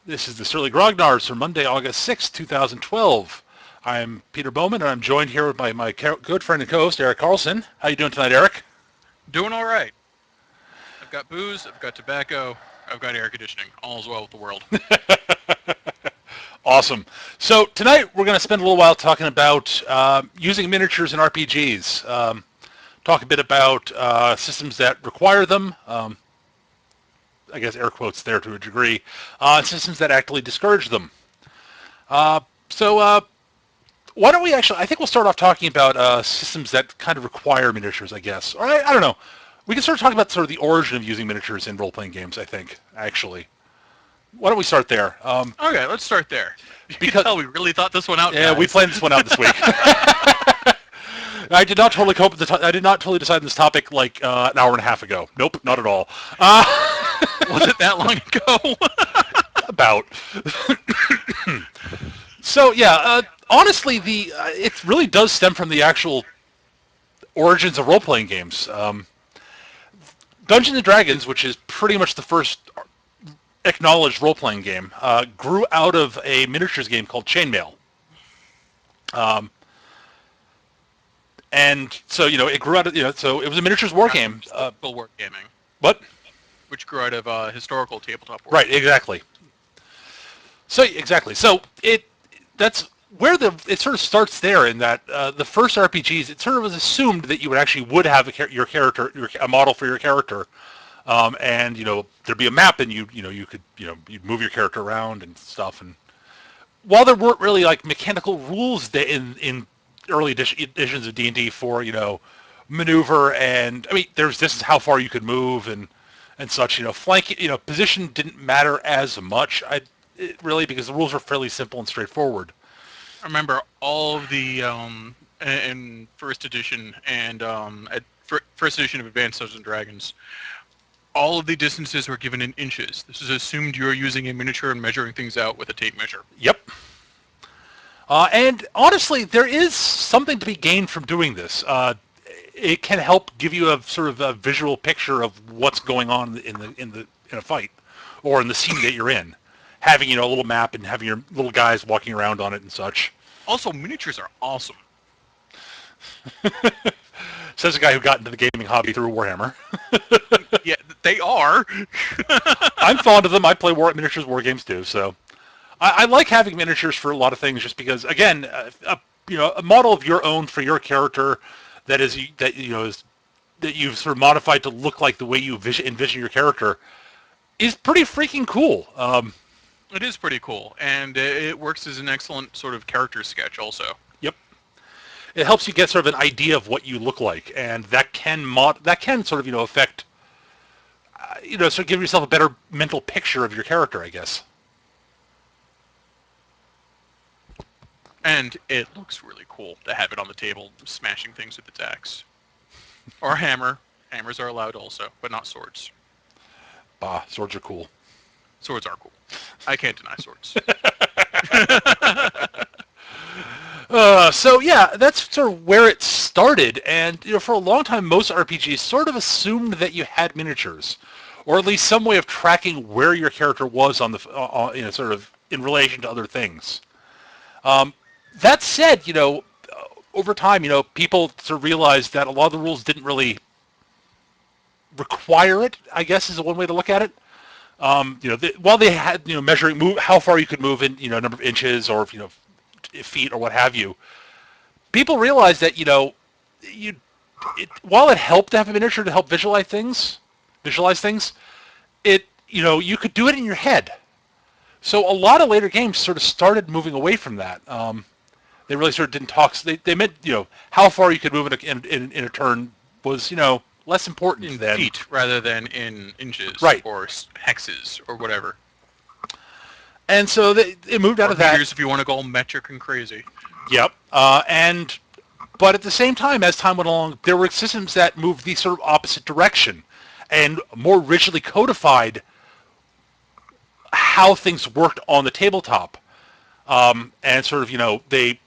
This is the Surly Grognards for Monday, August 6th, 2012. I'm Peter Bowman, and I'm joined here by my good friend and co-host, Eric Carlson. How you doing tonight, Eric? Doing all right. I've got booze, I've got tobacco, I've got air conditioning. All is well with the world. Awesome. So tonight we're going to spend a little while talking about using miniatures in RPGs. Talk a bit about systems that require them. I guess air quotes there to a degree. Systems that actively discourage them. So why don't we actually, I think we'll start off talking about systems that kind of require miniatures, I guess. Or I don't know. We can start talking about sort of the origin of using miniatures in role-playing games, I think, actually. Why don't we start there? Okay, let's start there. You can tell we really thought this one out, Yeah, guys. we planned this one out this week. I did not totally cope with I did not totally decide on this topic like an hour and a half ago. Nope, not at all. Was it that long ago? About. So yeah, honestly, it really does stem from the actual origins of role-playing games. Dungeons & Dragons, which is pretty much the first acknowledged role-playing game, grew out of a miniatures game called Chainmail. And so, it grew out of, so it was a miniatures war game. War gaming. What? Which grew out of historical tabletop war. Right, exactly. So, exactly. So, that's where it sort of starts there in that the first RPGs, it sort of was assumed that you would have a model for your character. And, there'd be a map and you'd move your character around and stuff. And while there weren't really like mechanical rules in early editions of D&D for, maneuver and, this is how far you could move and such, flanking, position didn't matter as much, really, because the rules were fairly simple and straightforward. I remember all of the, in first edition and at first edition of Advanced Dungeons & Dragons, all of the distances were given in inches. This is assumed you're using a miniature and measuring things out with a tape measure. Yep. And honestly, there is something to be gained from doing this. It can help give you a sort of a visual picture of what's going on in a fight or in the scene that you're in. Having a little map and having your little guys walking around on it and such. Also, miniatures are awesome. Says a guy who got into the gaming hobby through Warhammer. Yeah, they are. I'm fond of them. I play miniatures war games too, so I like having miniatures for a lot of things, just because, again, a model of your own for your character that you've sort of modified to look like the way you envision your character is pretty freaking cool. It is pretty cool, and it works as an excellent sort of character sketch also. Yep. It helps you get sort of an idea of what you look like, and that can sort of, affect, sort of give yourself a better mental picture of your character, I guess. And it looks really cool to have it on the table, smashing things with its axe. Or hammer. Hammers are allowed also, but not swords. Bah, swords are cool. Swords are cool. I can't deny swords. So yeah, that's sort of where it started, and for a long time, most RPGs sort of assumed that you had miniatures, or at least some way of tracking where your character was on the, sort of in relation to other things. That said, over time, people sort of realized that a lot of the rules didn't really require it, I guess, is one way to look at it. While they had, measuring how far you could move in, a number of inches or, feet or what have you, people realized that, while it helped to have a miniature to help visualize things, you could do it in your head. So a lot of later games sort of started moving away from that. They really sort of didn't talk. They meant, how far you could move in a turn was, less important in than feet rather than in inches, right, or hexes or whatever. And so it moved out of that. Meters, if you want to go all metric and crazy. Yep. But at the same time, as time went along, there were systems that moved the sort of opposite direction and more rigidly codified how things worked on the tabletop. And sort of, they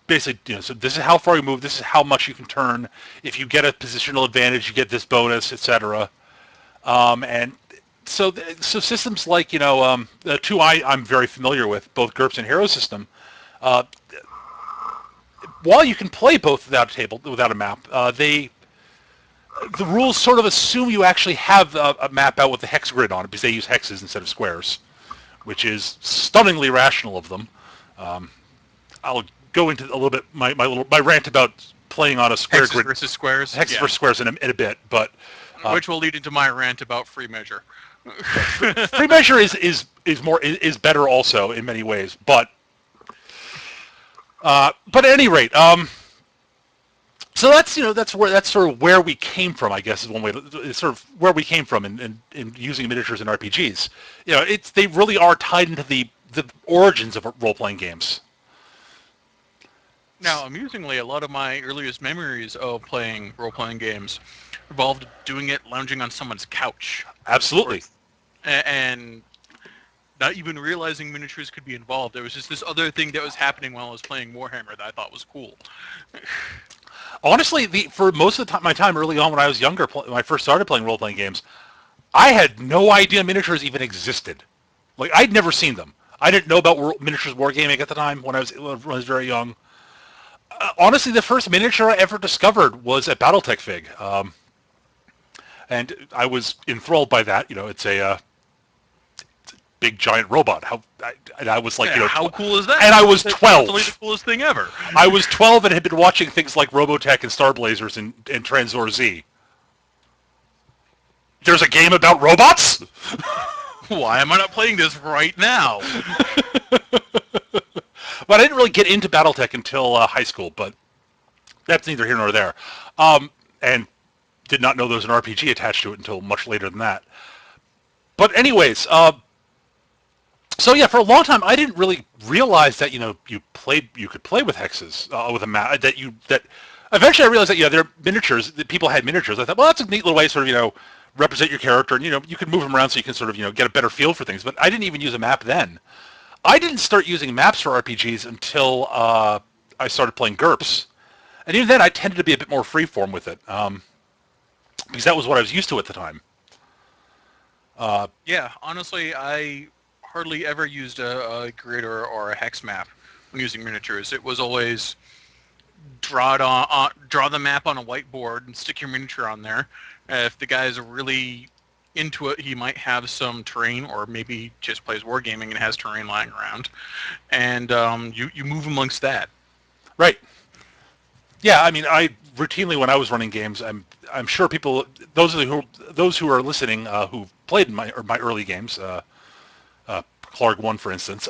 basically, so this is how far you move, this is how much you can turn. If you get a positional advantage, you get this bonus, etc. And So systems like the two I'm very familiar with, both GURPS and Hero System. Uh, while you can play both without a table, without a map, the rules sort of assume you actually have a map out with a hex grid on it because they use hexes instead of squares, which is stunningly rational of them. Um, I'll go into a little bit my rant about playing on a square Hexes grid, versus squares. hexes Yeah. versus squares in a bit, but Which will lead into my rant about free measure. free measure is better also in many ways, but at any rate, so that's sort of where we came from, I guess is one way. It's sort of where we came from in using miniatures in RPGs. They really are tied into the origins of role playing games. Now, amusingly, a lot of my earliest memories of playing role-playing games involved doing it lounging on someone's couch. Absolutely. And not even realizing miniatures could be involved. There was just this other thing that was happening while I was playing Warhammer that I thought was cool. Honestly, for most of my time early on when I was younger, when I first started playing role playing games, I had no idea miniatures even existed. Like I'd never seen them. I didn't know about miniatures wargaming at the time when I was very young. Honestly, the first miniature I ever discovered was a BattleTech fig, and I was enthralled by that. It's a big giant robot. And I was like, Yeah, how cool is that? And I was That's 12. Totally the coolest thing ever. I was 12 and had been watching things like Robotech and Star Blazers and Transor Z. There's a game about robots? Why am I not playing this right now? But I didn't really get into BattleTech until high school, but that's neither here nor there. And did not know there was an RPG attached to it until much later than that. But anyways, so yeah, for a long time I didn't really realize that you could play with hexes with a map that eventually I realized that there are miniatures that people had miniatures. I thought, well, that's a neat little way to sort of represent your character, and you can move them around so you can sort of get a better feel for things. But I didn't even use a map then. I didn't start using maps for RPGs until I started playing GURPS, and even then I tended to be a bit more freeform with it because that was what I was used to at the time. Yeah, honestly, I hardly ever used a grid or a hex map when using miniatures. It was always draw the map on a whiteboard and stick your miniature on there. If the guy's really into it, he might have some terrain, or maybe just plays wargaming and has terrain lying around, and you move amongst that. Right. Yeah, I mean, I routinely when I was running games, I'm sure people, those who are listening who played in my early games, Clark 1 for instance,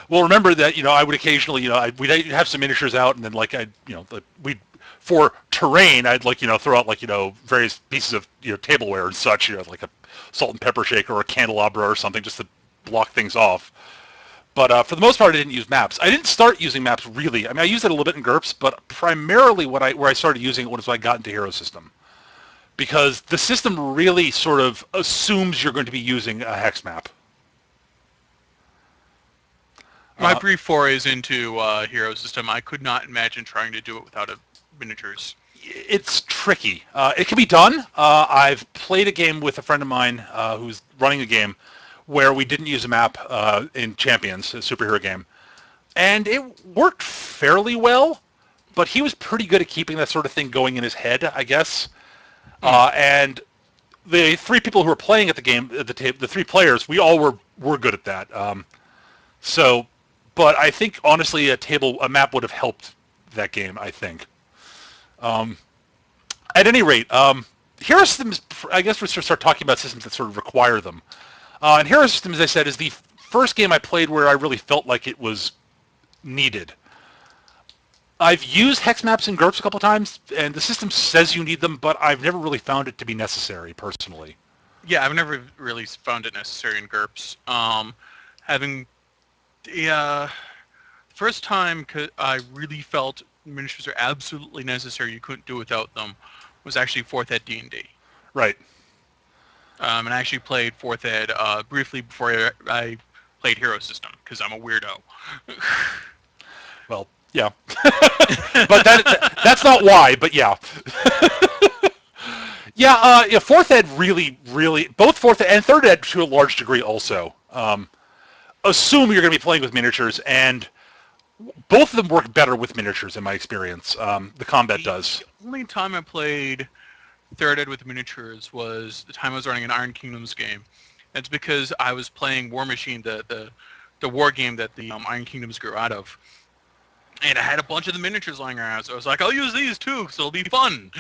will remember that I would occasionally we'd have some miniatures out, and then we'd for terrain I'd throw out various pieces of tableware and such, like a salt and pepper shaker or a candelabra or something just to block things off. But for the most part, I didn't use maps. I didn't start using maps really. I mean, I used it a little bit in GURPS, but primarily where I started using it was when I got into Hero System, because the system really sort of assumes you're going to be using a hex map. My brief forays into Hero System, I could not imagine trying to do it without miniatures. It's tricky. It can be done. I've played a game with a friend of mine who's running a game where we didn't use a map in Champions, a superhero game. And it worked fairly well, but he was pretty good at keeping that sort of thing going in his head, I guess. And the three people who were playing at the game, the three players, we all were good at that. But I think, honestly, a map would have helped that game, I think. At any rate, Hero Systems, I guess we should start talking about systems that sort of require them. And Hero Systems, as I said, is the first game I played where I really felt like it was needed. I've used hex maps in GURPS a couple times, and the system says you need them, but I've never really found it to be necessary, personally. Yeah, I've never really found it necessary in GURPS. Having the first time I really felt miniatures are absolutely necessary, you couldn't do without them, was actually 4th Ed D&D. Right. And I actually played 4th Ed briefly before I played Hero System, because I'm a weirdo. Well, yeah. But that's not why, but yeah. Yeah, fourth ed really, both fourth ed and third ed to a large degree also assume you're going to be playing with miniatures, and both of them work better with miniatures in my experience. The combat The does. only time I played third ed with miniatures was the time I was running an Iron Kingdoms game. That's because I was playing War Machine, the war game that the Iron Kingdoms grew out of. And I had a bunch of the miniatures lying around, so I was like, I'll use these too, because it'll be fun.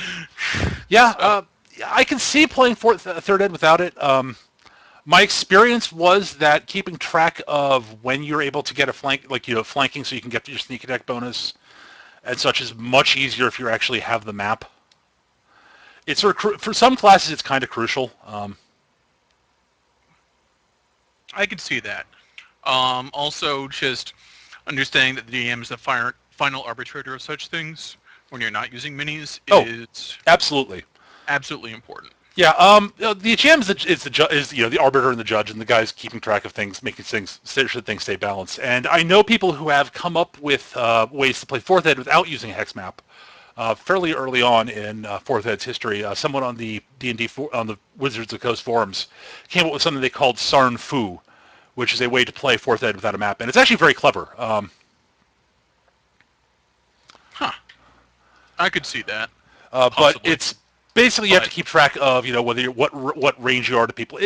Yeah, So, I can see playing third ed without it. My experience was that keeping track of when you're able to get a flank, like flanking, so you can get your sneak attack bonus and such, is much easier if you actually have the map. It's for some classes, it's kind of crucial. I could see that. Also, just understanding that the DM is the final arbitrator of such things when you're not using minis Oh, is absolutely. absolutely important. Yeah, the GM is the arbiter and the judge, and the guy's keeping track of things, making sure things stay balanced. And I know people who have come up with ways to play fourth ed without using a hex map. Fairly early on in fourth ed's history, someone on the D&D on the Wizards of the Coast forums came up with something they called Sarn Fu, which is a way to play fourth ed without a map, and it's actually very clever. Huh. I could see that. But Possibly. it's basically you have to keep track of whether what range you are to people.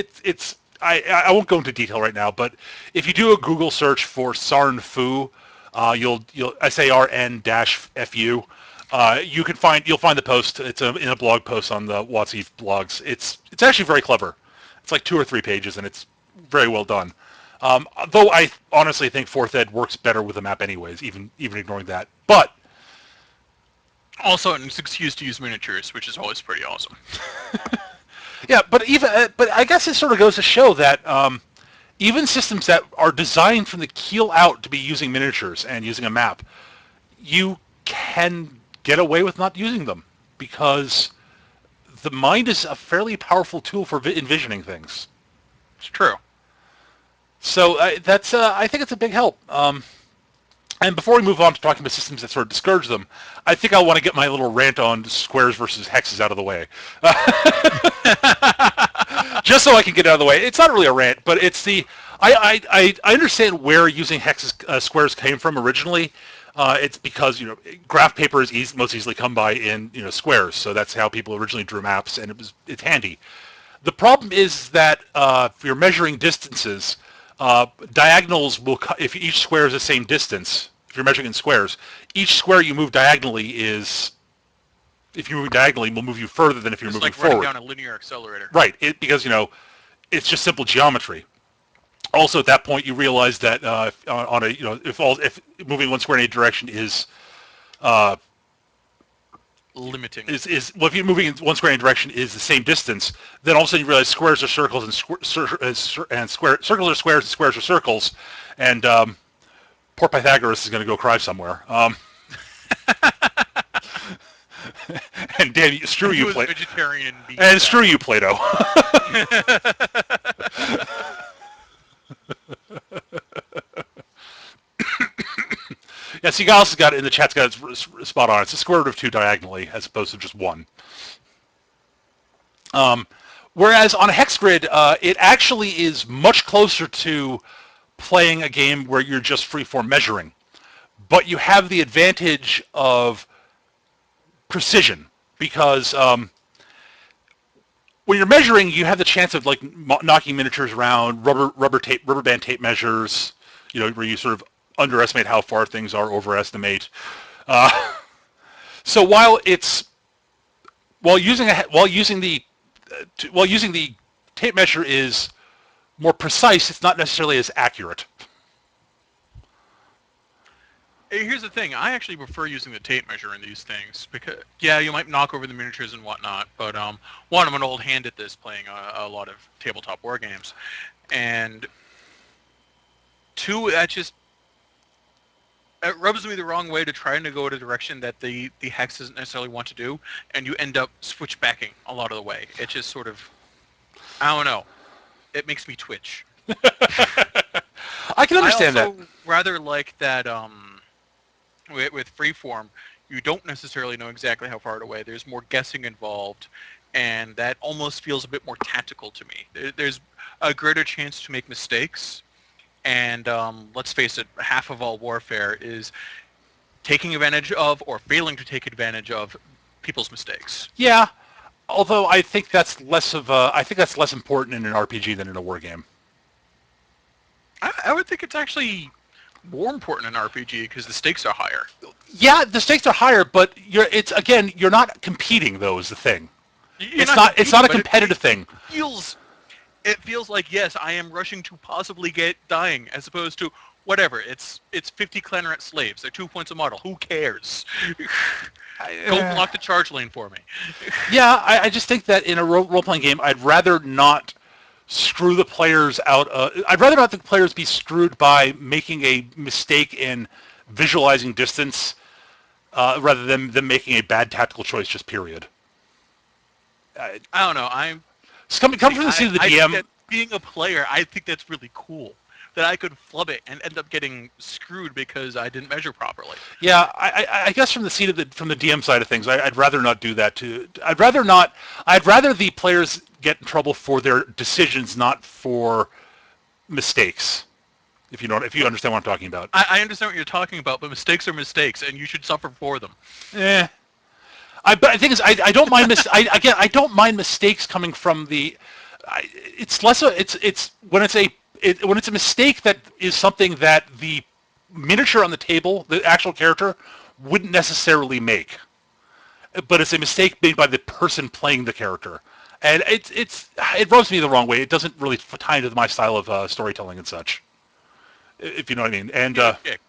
I won't go into detail right now, but if you do a Google search for Sarn Fu, you'll SARN-FU. You'll find the post. It's in a blog post on the WotC blogs. It's actually very clever. It's like 2 or 3 pages, and it's very well done. Though I honestly think fourth ed works better with a map, anyways. Even ignoring that, but Also, an excuse to use miniatures, which is always pretty awesome. yeah, but I guess it sort of goes to show that even systems that are designed from the keel out to be using miniatures and using a map, you can get away with not using them because the mind is a fairly powerful tool for envisioning things. It's true. So I think it's a big help. And before we move on to talking about systems that sort of discourage them, I think I want to get my little rant on squares versus hexes out of the way. Just so I can get it out of the way. It's not really a rant, but it's I understand where using hexes squares came from originally. It's because graph paper is most easily come by in squares, so that's how people originally drew maps, and it's handy. The problem is that if you're measuring distances, diagonals will if each square is the same distance. If you're measuring in squares, each square you move diagonally if you move diagonally, will move you further than if you're It's moving like running forward. down a linear accelerator. Right, because it's just simple geometry. Also, at that point, you realize that on a if moving one square in a direction is Limiting. well, if you're moving in one square in a direction is the same distance, then all of a sudden you realize squares are circles and circles are squares and squares are circles, and poor Pythagoras is going to go cry somewhere. And Dan, screw He you, was Plato. vegetarian and being And screw you, Plato. Yeah, Seagal's got it in the chat's got it spot on. It's the square root of 2 diagonally as opposed to just 1. Whereas on a hex grid, it actually is much closer to playing a game where you're just freeform measuring. But you have the advantage of precision because when you're measuring, you have the chance of like knocking miniatures around, rubber band tape measures, where you sort of underestimate how far things are, overestimate. So while using the tape measure is more precise, it's not necessarily as accurate. Here's the thing. I actually prefer using the tape measure in these things because, yeah, you might knock over the miniatures and whatnot, but one, I'm an old hand at this, playing a lot of tabletop war games, and two, it rubs me the wrong way to try to go in a direction that the hex doesn't necessarily want to do, and you end up switchbacking a lot of the way. It just sort of, I don't know. It makes me twitch. I can understand I that. also rather like that with freeform, you don't necessarily know exactly how far away. There's more guessing involved, and that almost feels a bit more tactical to me. There's a greater chance to make mistakes, and let's face it, half of all warfare is taking advantage of or failing to take advantage of people's mistakes. Yeah, although I think that's less of a, I think that's less important in an RPG than in a war game. I would think it's actually more important in RPG because the stakes are higher. Yeah, the stakes are higher, but you're not competing though is the thing. You're It's not a but competitive thing. It feels like, yes, I am rushing to possibly get dying, as opposed to whatever. It's 50 Clanrat slaves. They're 2 points a model. Who cares? Go block the charge lane for me. Yeah, I just think that in a role-playing game, I'd rather not screw the players out. I'd rather not the players be screwed by making a mistake in visualizing distance rather than them making a bad tactical choice, just period. I don't know. Come from the seat of the I DM. think that being a player, I think that's really cool. That I could flub it and end up getting screwed because I didn't measure properly. Yeah, I guess from the seat of from the DM side of things, I'd rather not do that. I'd rather the players get in trouble for their decisions, not for mistakes. If you understand what I'm talking about. I understand what you're talking about, but mistakes are mistakes, and you should suffer for them. But the thing is, I don't mind I don't mind mistakes coming from the. It's less. It's when it's a mistake that is something that the miniature on the table, the actual character, wouldn't necessarily make. But it's a mistake made by the person playing the character, and it rubs me the wrong way. It doesn't really tie into my style of storytelling and such. If you know what I mean. And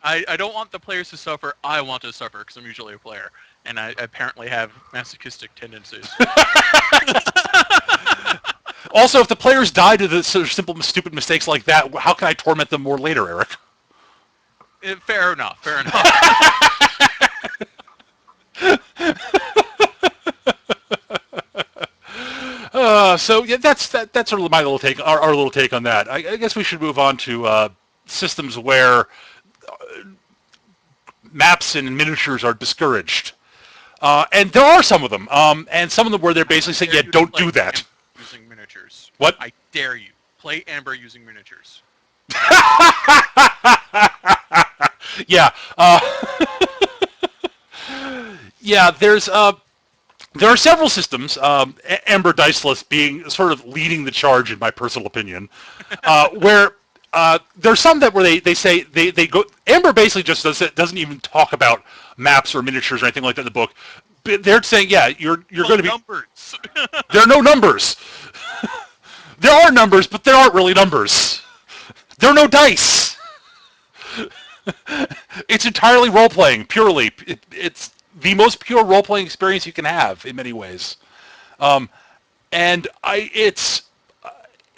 I don't want the players to suffer. I want to suffer because I'm usually a player, and I apparently have masochistic tendencies. Also, if the players die to the sort of simple, stupid mistakes like that, how can I torment them more later, Eric? Fair enough. So yeah, that's sort of my little take, our little take on that. I guess we should move on to systems where maps and miniatures are discouraged, and there are some of them, and some of them where they're basically saying, yeah, don't do that. Using miniatures. What? I dare you. Play Amber using miniatures. Yeah. Yeah, there are several systems, Amber Diceless being sort of leading the charge in my personal opinion, where there's some that where they say they go. Amber basically just doesn't even talk about maps or miniatures or anything like that in the book. But they're saying, yeah, you're going to be numbers. There are no numbers. There are numbers, but there aren't really numbers. There are no dice. It's entirely role-playing, purely. It's the most pure role-playing experience you can have in many ways. And it's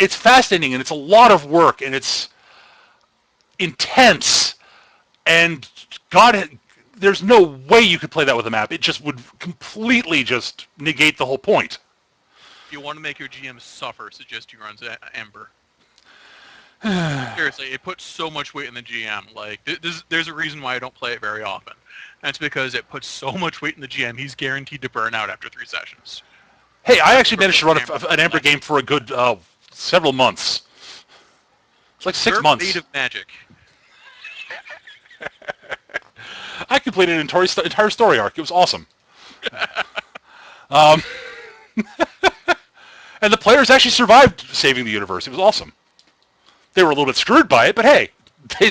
fascinating, and it's a lot of work, and it's intense. And God, there's no way you could play that with a map. It just would completely just negate the whole point. If you want to make your GM suffer, suggest you run Ember. Seriously, it puts so much weight in the GM. Like, there's a reason why I don't play it very often. That's because it puts so much weight in the GM, he's guaranteed to burn out after 3 sessions. Hey, I actually managed to run an Amber game for a good several months. It's like 6 months. Made of magic. I completed an entire story arc. It was awesome. And the players actually survived saving the universe. It was awesome. They were a little bit screwed by it, but hey,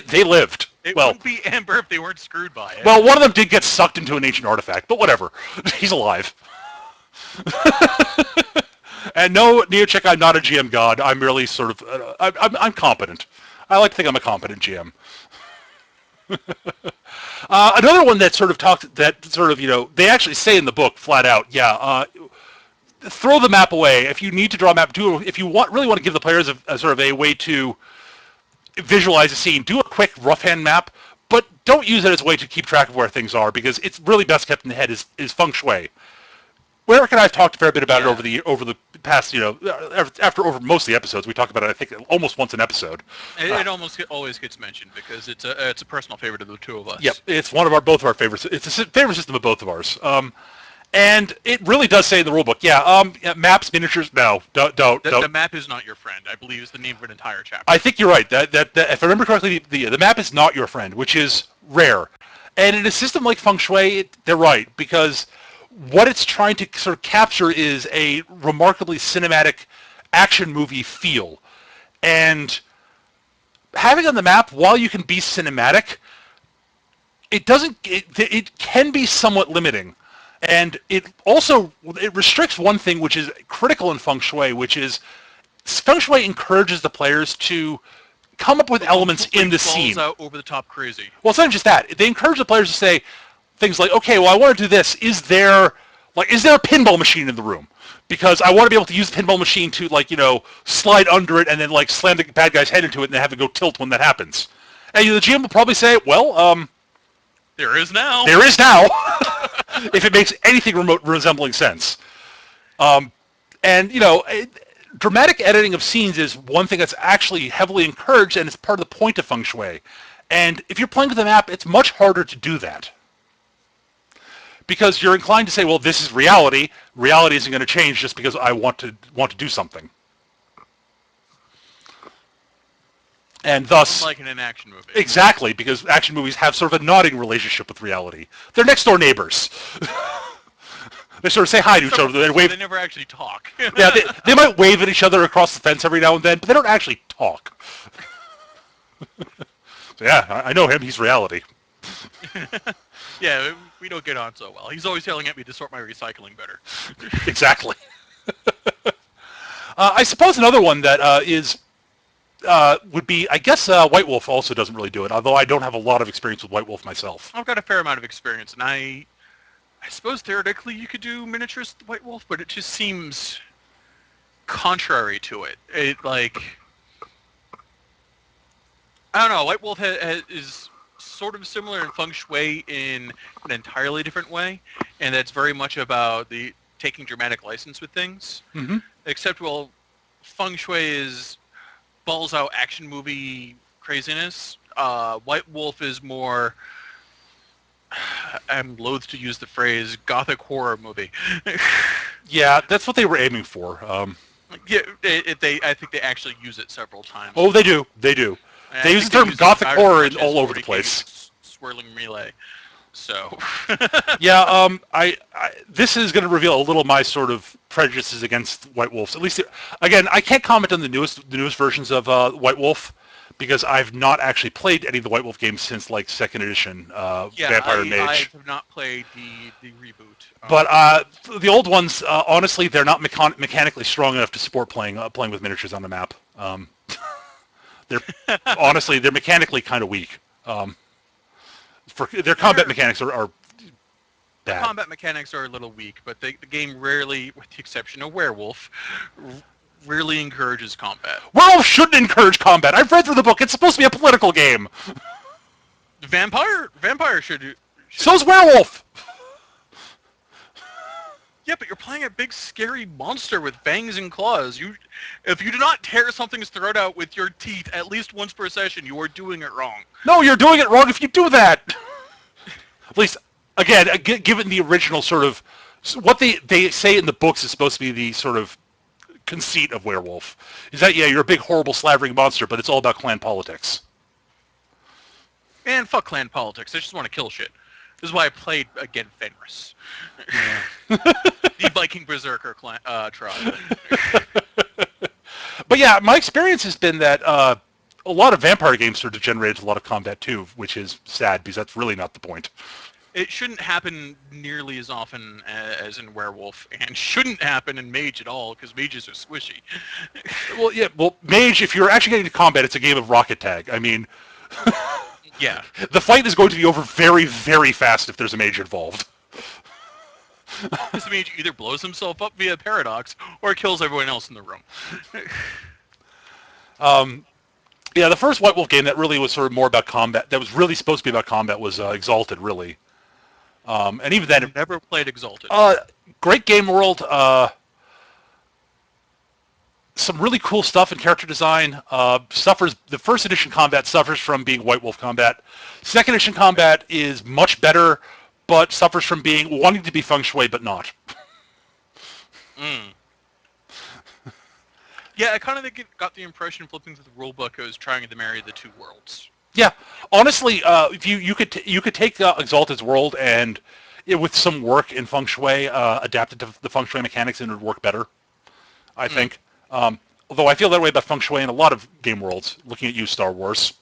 they lived. It wouldn't be Amber if they weren't screwed by it. Well, one of them did get sucked into an ancient artifact, but whatever. He's alive. And no, Neochek, I'm not a GM god. I'm merely sort of, I'm competent. I like to think I'm a competent GM. Another one that sort of they actually say in the book flat out, throw the map away. If you need to draw a map, if you really want to give the players a sort of a way to visualize a scene, do a quick rough-hand map, but don't use it as a way to keep track of where things are, because it's really best kept in the head is feng shui. Eric and I have talked a fair bit about it over the past, over most of the episodes. We talk about it, I think, almost once an episode. It always gets mentioned because it's a personal favorite of the two of us. Yep, it's both of our favorites. It's a favorite system of both of ours. And it really does say in the rulebook, yeah, maps, miniatures, no, don't. The map is not your friend, I believe, is the name of an entire chapter. I think you're right. That if I remember correctly, the map is not your friend, which is rare. And in a system like Feng Shui, they're right, because what it's trying to sort of capture is a remarkably cinematic action movie feel. And having on the map, while you can be cinematic, it can be somewhat limiting. And it restricts one thing which is critical in Feng Shui, which is Feng Shui encourages the players to come up with elements in the scene. Out over the top crazy. Well, it's not just that. They encourage the players to say things like, okay, well, I want to do this. Is there a pinball machine in the room? Because I want to be able to use the pinball machine to, slide under it and then, slam the bad guy's head into it and then have it go tilt when that happens. And the GM will probably say, well, there is now. There is now, if it makes anything remote resembling sense. Dramatic editing of scenes is one thing that's actually heavily encouraged, and it's part of the point of Feng Shui. And if you're playing with the map, it's much harder to do that. Because you're inclined to say, well, this is reality. Reality isn't going to change just because I want to do something. And thus... Like in an action movie. Exactly, because action movies have sort of a nodding relationship with reality. They're next-door neighbors. They sort of say hi to each other. They never actually talk. Yeah, they might wave at each other across the fence every now and then, but they don't actually talk. So yeah, I know him. He's reality. Yeah, we don't get on so well. He's always yelling at me to sort my recycling better. Exactly. I suppose another one that would be, I guess White Wolf also doesn't really do it, although I don't have a lot of experience with White Wolf myself. I've got a fair amount of experience, and I suppose theoretically you could do miniatures with White Wolf, but it just seems contrary to it. I don't know, White Wolf is sort of similar in Feng Shui in an entirely different way, and that's very much about the taking dramatic license with things. Mm-hmm. Except, Feng Shui is balls out action movie craziness. White Wolf is more... I'm loath to use the phrase gothic horror movie. Yeah, that's what they were aiming for. Yeah, I think they actually use it several times. Oh, they do. They use the term gothic horror all over the place. Swirling melee. So. Yeah, this is going to reveal a little my sort of prejudices against White Wolves. At least, again, I can't comment on the newest versions of White Wolf, because I've not actually played any of the White Wolf games since, second edition, Vampire and Mage. I have not played the reboot. But the old ones, honestly, they're not mechanically strong enough to support playing with miniatures on the map. They're mechanically kind of weak. Their combat mechanics are bad. Combat mechanics are a little weak, but the game rarely, with the exception of Werewolf, rarely encourages combat. Werewolf shouldn't encourage combat. I've read through the book. It's supposed to be a political game. Vampire should. So's Werewolf. Yeah, but you're playing a big scary monster with fangs and claws. If you do not tear something's throat out with your teeth at least once per session, you are doing it wrong. No, you're doing it wrong if you do that. At least, again, given the original sort of... What they say in the books is supposed to be the sort of conceit of Werewolf. Is that, yeah, you're a big, horrible, slavering monster, but it's all about clan politics. And fuck clan politics. I just want to kill shit. This is why I played, again, Fenris. Yeah. The Viking Berserker tribe. But yeah, my experience has been that a lot of vampire games sort of generated a lot of combat too, which is sad because that's really not the point. It shouldn't happen nearly as often as in Werewolf, and shouldn't happen in Mage at all, because mages are squishy. Well, Mage, if you're actually getting to combat, it's a game of rocket tag. I mean... Yeah. The fight is going to be over very, very fast if there's a mage involved. This mage either blows himself up via paradox, or kills everyone else in the room. Yeah, the first White Wolf game that really was sort of more about combat, that was really supposed to be about combat, was Exalted, really. And even then... I've never played Exalted. Great game world. Some really cool stuff in character design. The first edition combat suffers from being White Wolf combat. Second edition combat is much better, but suffers from wanting to be feng shui but not. Mm. Yeah, I kind of got the impression flipping through the rulebook I was trying to marry the two worlds. Yeah, honestly, if you could take Exalted's world and with some work in feng shui, adapt it to the feng shui mechanics, and it would work better. I Mm. think. Although I feel that way about feng shui in a lot of game worlds. Looking at you, Star Wars,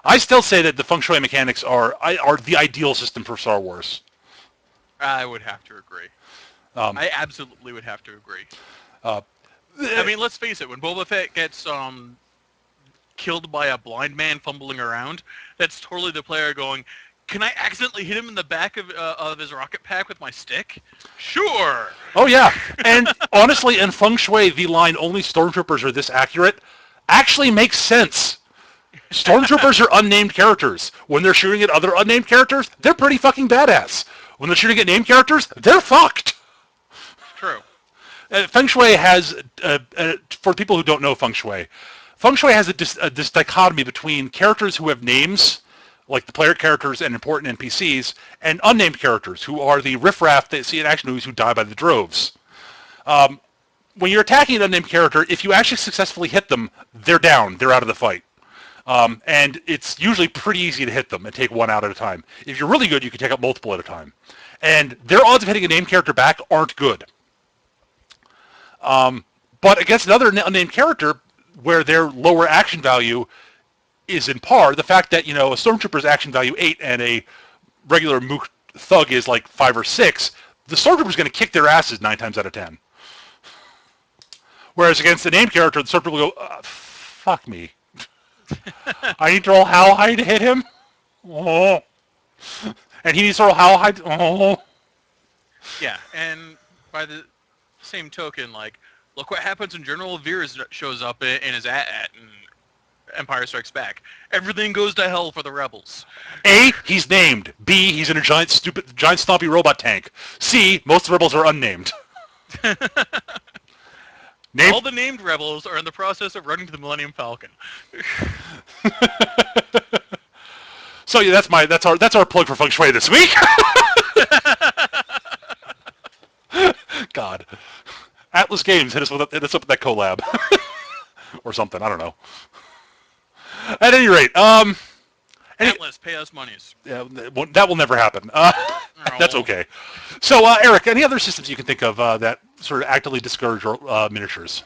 I still say that the feng shui mechanics are the ideal system for Star Wars. I would have to agree. Um, I absolutely would have to agree. uh, I mean, let's face it. When Boba Fett gets killed by a blind man fumbling around, that's totally the player going, "Can I accidentally hit him in the back of his rocket pack with my stick?" Sure. oh yeah, and honestly, in feng shui, the line "only stormtroopers are this accurate" actually makes sense. Stormtroopers are unnamed characters. When they're shooting at other unnamed characters, they're pretty fucking badass. When they're shooting at named characters, they're fucked. It's true. Feng Shui has, for people who don't know Feng Shui has this dichotomy between characters who have names, like the player characters and important NPCs, and unnamed characters who are the riffraff that see in action movies who die by the droves. When you're attacking an unnamed character, if you actually successfully hit them, they're down. They're out of the fight. And it's usually pretty easy to hit them and take one out at a time. If you're really good, you can take out multiple at a time. And their odds of hitting a named character back aren't good. But against another unnamed character, where their lower action value is in par, the fact that, a Stormtrooper's action value 8 and a regular Mook Thug is like 5 or 6, the Stormtrooper's going to kick their asses 9 times out of 10. Whereas against the named character, the Stormtrooper will go, fuck me. I need to roll how high to hit him? Oh. And he needs to roll how high? Oh. Yeah, and by the same token, like, look what happens when General Veers shows up in his AT-AT and Empire Strikes Back. Everything goes to hell for the rebels. A, he's named. B, he's in a giant stompy robot tank. C, most of the rebels are unnamed. All the named rebels are in the process of running to the Millennium Falcon. So yeah, that's our plug for Feng Shui this week. God, Atlas Games hit us up with that collab or something. I don't know. At any rate, Atlas, pay us monies. Yeah, that will never happen. That's okay. So, Eric, any other systems you can think of that sort of actively discourage miniatures?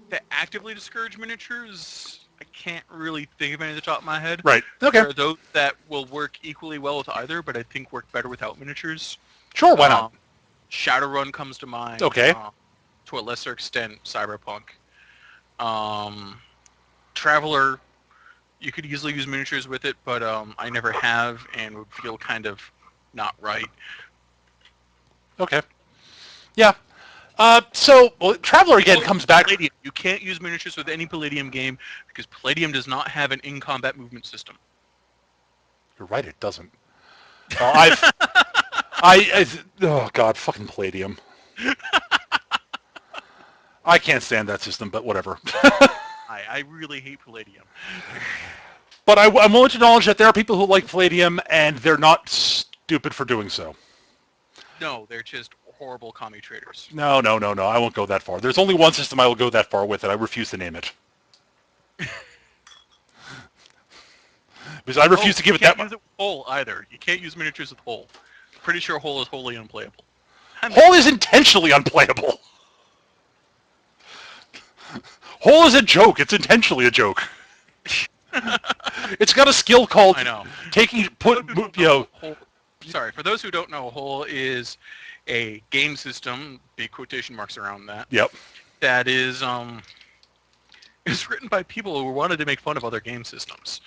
That actively discourage miniatures, I can't really think of any at the top of my head. Right. Okay. There are those that will work equally well with either, but I think work better without miniatures. Sure, why not? Shadowrun comes to mind. Okay. To a lesser extent, Cyberpunk. Traveler, you could easily use miniatures with it, but I never have and would feel kind of not right. Okay. Yeah. Traveler again comes back. Palladium. You can't use miniatures with any Palladium game because Palladium does not have an in-combat movement system. You're right, it doesn't. Oh God, fucking Palladium. I can't stand that system, but whatever. I really hate Palladium. But I'm willing to acknowledge that there are people who like Palladium, and they're not stupid for doing so. No, they're just horrible commie traders. No. I won't go that far. There's only one system I will go that far with, and I refuse to name it. Because I refuse to give it that much. You can't use it with Hull either. You can't use miniatures with Hull. Pretty sure Hull is wholly unplayable. Hull is intentionally unplayable. Hull is a joke. It's intentionally a joke. It's got a skill called Sorry, for those who don't know, Hull is a game system, big quotation marks around that. Yep. That is written by people who wanted to make fun of other game systems.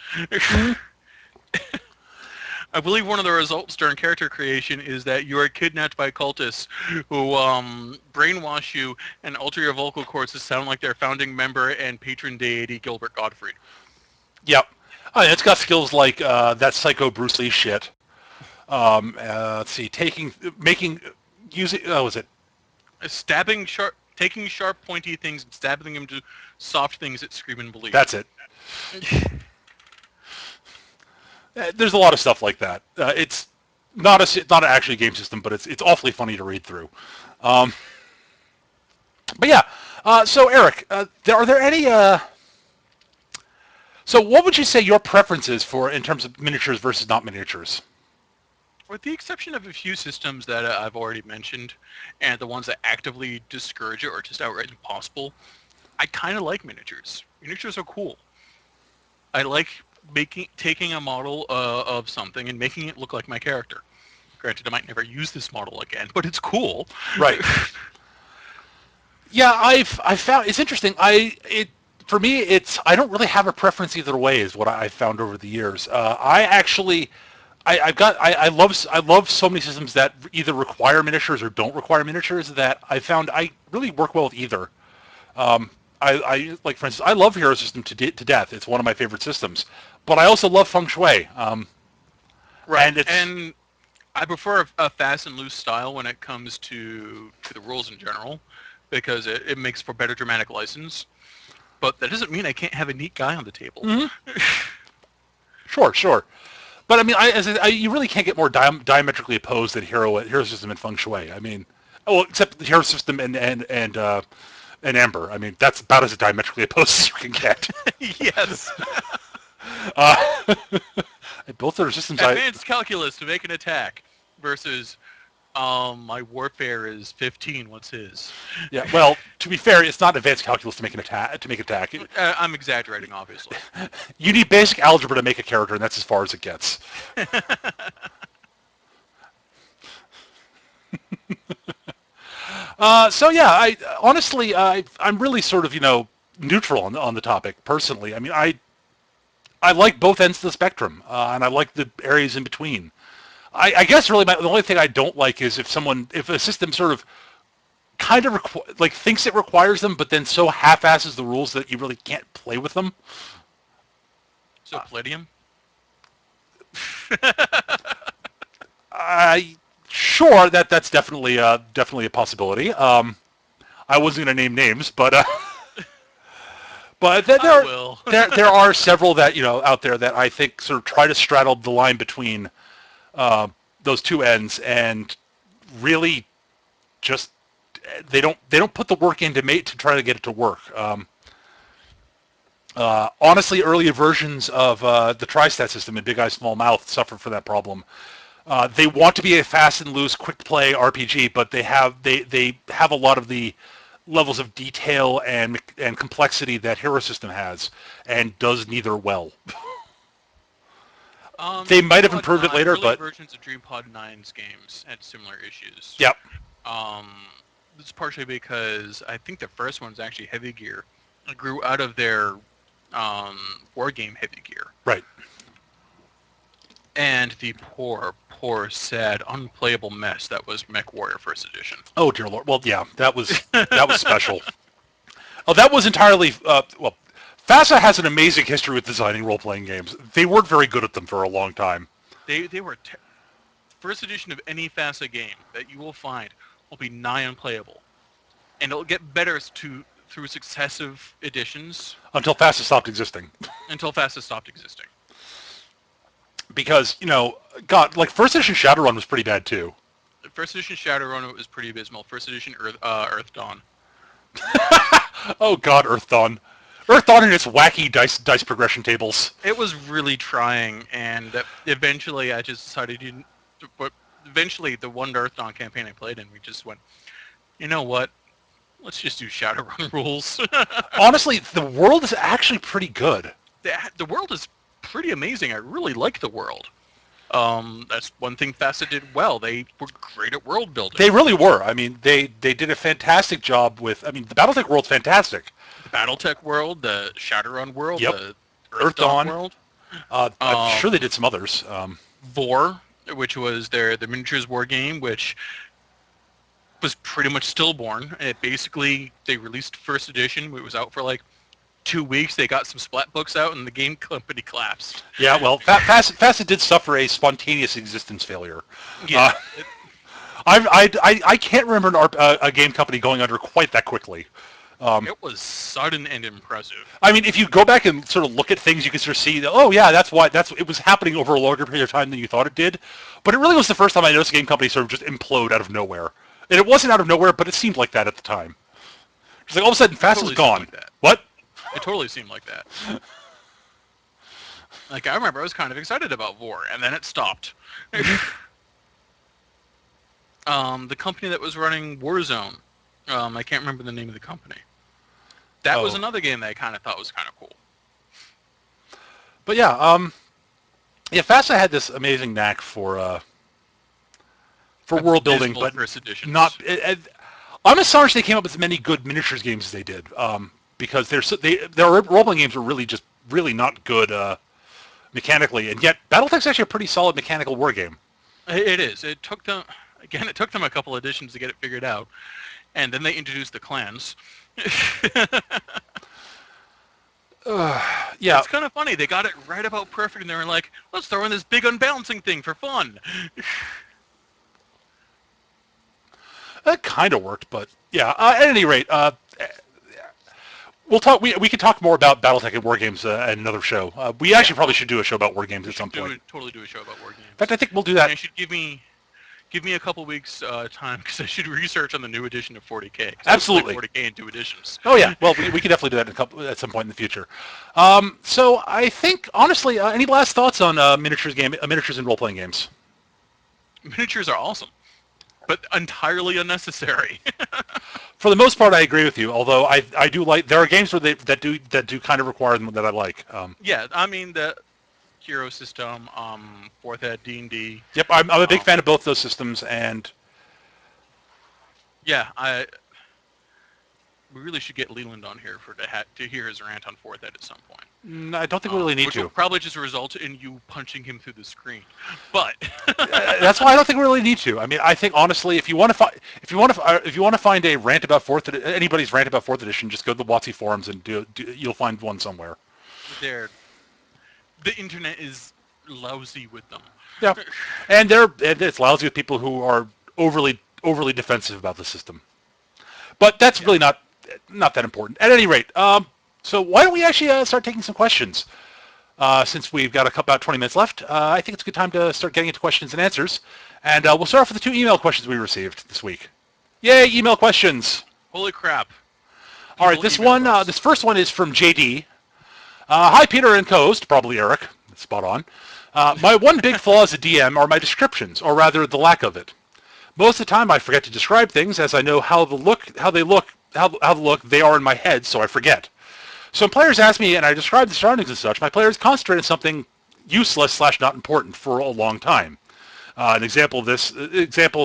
I believe one of the results during character creation is that you are kidnapped by cultists who brainwash you and alter your vocal cords to sound like their founding member and patron deity Gilbert Gottfried. Yep. It's got skills like that Psycho Bruce Lee shit. Let's see, Taking sharp, pointy things and stabbing them to soft things that scream and believe. That's it. There's a lot of stuff like that. It's not actually a game system, but it's awfully funny to read through. Um, but yeah, so Eric, are there any? So what would you say your preferences for in terms of miniatures versus not miniatures? With the exception of a few systems that I've already mentioned, and the ones that actively discourage it or just outright impossible, I kind of like miniatures. Miniatures are cool. I like taking a model of something and making it look like my character. Granted, I might never use this model again, but it's cool. Right. Yeah, I found it's interesting. For me, I don't really have a preference either way. Is what I found over the years. I actually I love so many systems that either require miniatures or don't require miniatures that I found I really work well with either. I like, for instance, I love Hero System to death. It's one of my favorite systems, but I also love Feng Shui. Right, And and I prefer a fast and loose style when it comes to the rules in general, because it makes for better dramatic license. But that doesn't mean I can't have a neat guy on the table. Mhm. Sure. But I mean, you really can't get more diametrically opposed than Hero System and Feng Shui. I mean, well, except the Hero System and Ember. I mean, that's about as diametrically opposed as you can get. Yes. Uh, both are systems Advanced calculus to make an attack versus my warfare is 15. What's his? Yeah. Well, to be fair, it's not advanced calculus to make an attack. I'm exaggerating, obviously. You need basic algebra to make a character, and that's as far as it gets. So yeah, I honestly, I'm really sort of neutral on the topic personally. I mean, I like both ends of the spectrum, and I like the areas in between. I guess really the only thing I don't like is if a system sort of kind of thinks it requires them, but then so half-asses the rules that you really can't play with them. So Palladium? Sure, that's definitely a possibility. I wasn't going to name names, but but I will. there are several that out there that I think sort of try to straddle the line between those two ends and really just they don't put the work in to try to get it to work. Honestly, earlier versions of the Tri-Stat system in Big Eye Small Mouth suffered from that problem. They want to be a fast and loose, quick play RPG, but they have a lot of the levels of detail and complexity that Hero System has, and does neither well. They might have improved it later, early but versions of DreamPod 9's games had similar issues. yep, This is partially because I think the first one's actually Heavy Gear. It grew out of their war game Heavy Gear. right. And the poor, sad, unplayable mess that was Mech Warrior First Edition. Oh dear Lord. Well, yeah, that was special. Oh, that was entirely well. FASA has an amazing history with designing role-playing games. They weren't very good at them for a long time. They were first edition of any FASA game that you will find will be nigh unplayable, and it'll get better through successive editions Until FASA stopped existing. until FASA stopped existing. Because, God, like first edition Shadowrun was pretty bad too. First edition Shadowrun was pretty abysmal. First edition Earth Dawn. Oh God, Earth Dawn. Earth Dawn and its wacky dice progression tables. It was really trying, and eventually I just decided, but eventually the one Earth Dawn campaign I played in, we just went, you know what? Let's just do Shadowrun rules. Honestly, the world is actually pretty good. The world is pretty amazing. I really like the world. That's one thing FASA did well. They were great at world building. They really were. I mean, they did a fantastic job with. I mean, the BattleTech world's fantastic. The BattleTech world, the Shadowrun world, Yep. the Earth Dawn world. I'm sure they did some others. Vor, which was their miniatures war game, which was pretty much stillborn. It basically, they released first edition. It was out for like 2 weeks. They got some splat books out, and the game company collapsed. Yeah, well, FASA did suffer a spontaneous existence failure. Yeah. I can't remember a game company going under quite that quickly. It was sudden and impressive. I mean, if you go back and sort of look at things, you can sort of see, that, oh yeah, that's it was happening over a longer period of time than you thought it did. But it really was the first time I noticed a game company sort of just implode out of nowhere. And it wasn't out of nowhere, but it seemed like that at the time. It's like all of a sudden, It Fast was totally seemed gone. like that. What? It totally seemed like that. Like, I remember I was kind of excited about Vor, and then it stopped. The company that was running Warzone, I can't remember the name of the company. That was Oh. another game that I kind of thought was kind of cool. But yeah, yeah, Fasta had this amazing knack for world building, Abysmal but first editions. not. I'm astonished they came up with as many good miniatures games as they did, because their role-playing games were really just really not good mechanically, and yet BattleTech's actually a pretty solid mechanical war game. It is. It took them, again, it took them a couple editions to get it figured out, and then they introduced the clans. Yeah, It's kind of funny. They got it right about perfect, and they were like, let's throw in this big unbalancing thing for fun. that kind of worked, but yeah. At any rate, we'll talk. We could talk more about BattleTech and war games at another show. We actually probably should do a show about war games We at some should point. totally do a show about war games. In fact, I think we'll do that. And you should give me a couple weeks time, because I should research on the new edition of 40K. 'Cause Absolutely. I played 40K in 2 editions. Oh yeah, well we could definitely do that at some point in the future. So I think honestly, any last thoughts on miniatures and role playing games? Miniatures are awesome, but entirely unnecessary. For the most part, I agree with you. Although I do like there are games where that do kind of require them that I like. Yeah, I mean the Hero system, Fourth Ed, D&D. Yep, I'm a big fan of both those systems, and Yeah, we really should get Leland on here to hear his rant on Fourth Ed at some point. I don't think we really need which to. will probably just result in you punching him through the screen. But That's why I don't think we really need to. I mean, I think honestly, if you want to find a rant about anybody's rant about fourth edition, just go to the WotC forums and you'll find one somewhere. The internet is lousy with them. Yeah, and it's lousy with people who are overly defensive about the system. But that's really not that important. At any rate, so why don't we actually start taking some questions? Since we've got about 20 minutes left, I think it's a good time to start getting into questions and answers. And we'll start off with the 2 email questions we received this week. Yay, email questions! Holy crap. All right, this first one is from JD. Hi, Peter and co-host, probably Eric. Spot on. My one big flaw as a DM are my descriptions, or rather the lack of it. Most of the time, I forget to describe things, as I know how they look they are in my head, so I forget. So when players ask me and I describe the surroundings and such, my players concentrate on something useless / not important for a long time. An example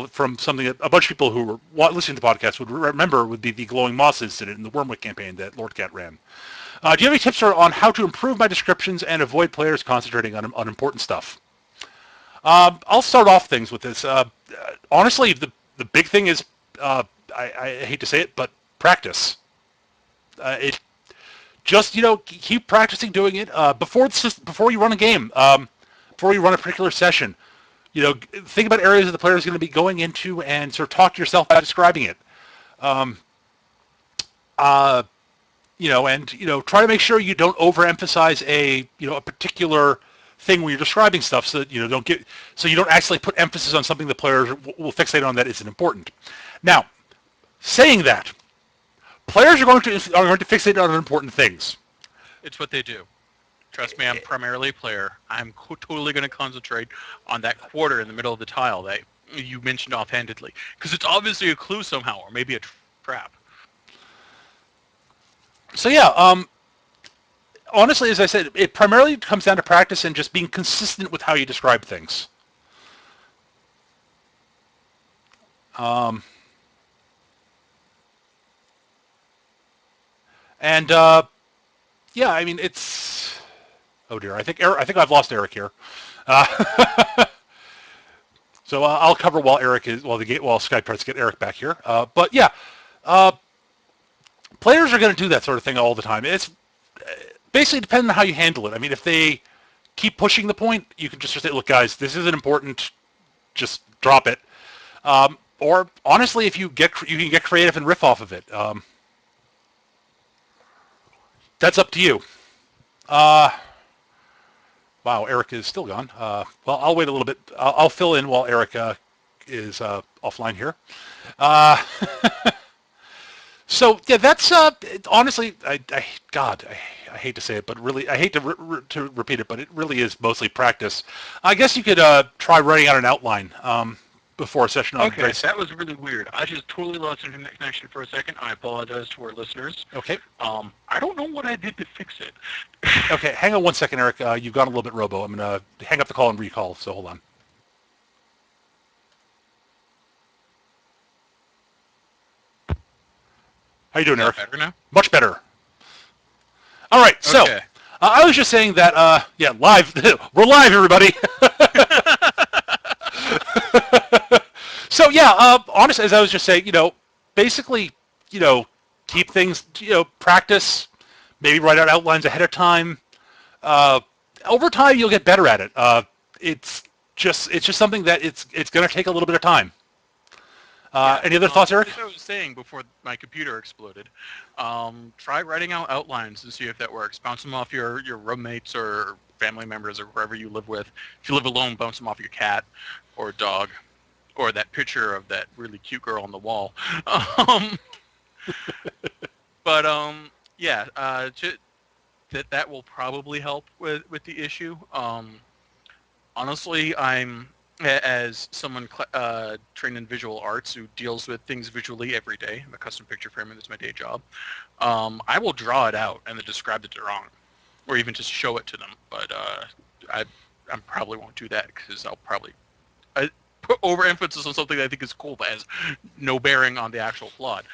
from something that a bunch of people who were listening to the podcast would remember would be the glowing moss incident in the Wormwick campaign that Lord Cat ran. Do you have any tips on how to improve my descriptions and avoid players concentrating on important stuff? I'll start off things with this. Honestly, the big thing is, I hate to say it, but practice. Just keep practicing doing it before you run a game, before you run a particular session. Think about areas that the player is going to be going into and sort of talk to yourself about describing it. Try to make sure you don't overemphasize a particular thing when you're describing stuff, so that you don't actually put emphasis on something the players will fixate on that isn't important. Now, saying that, players are going to fixate on important things. It's what they do. Trust me, I'm primarily a player. I'm totally going to concentrate on that quarter in the middle of the tile that you mentioned offhandedly, because it's obviously a clue somehow, or maybe a trap. So yeah, honestly, as I said, it primarily comes down to practice and just being consistent with how you describe things. Yeah, I mean it's. Oh dear, I think I've lost Eric here. So I'll cover while Skype tries to get Eric back here. But yeah, players are going to do that sort of thing all the time. It's basically depending on how you handle it. I mean, if they keep pushing the point, you can just say, "Look, guys, this isn't important. Just drop it." Or honestly, if you can get creative and riff off of it. That's up to you. Uh, wow, Eric is still gone. Well, I'll wait a little bit. I'll fill in while Eric is offline here. Uh, so yeah, that's honestly, I hate to say it, but really, I hate to repeat it, but it really is mostly practice. I guess you could try writing out an outline before a session on Okay, race. that was really weird. I just totally lost internet connection for a second. I apologize to our listeners. Okay. I don't know what I did to fix it. Okay, hang on one second, Eric. You've gone a little bit robo. I'm gonna hang up the call and recall. So hold on. How you doing, Is that Eric? better now? Much better. All right. So Okay. I was just saying that. Yeah, live. We're live, everybody. So yeah, honestly, as I was just saying, basically, you know, keep things, practice. Maybe write out outlines ahead of time. Uh, Over time, you'll get better at it. It's it's just something that it's going to take a little bit of time. Yeah. Any other thoughts, Eric? As I was saying before my computer exploded, try writing out outlines and see if that works. Bounce them off your roommates or family members or wherever you live with. If you live alone, bounce them off your cat or dog or that picture of that really cute girl on the wall. Um, but yeah, that will probably help with the issue. Honestly, as someone trained in visual arts who deals with things visually every day. I'm a custom picture framer. That's my day job. I will draw it out and then describe the drawing, or even just show it to them. But I probably won't do that because I'll probably put overemphasis on something that I think is cool that has no bearing on the actual plot.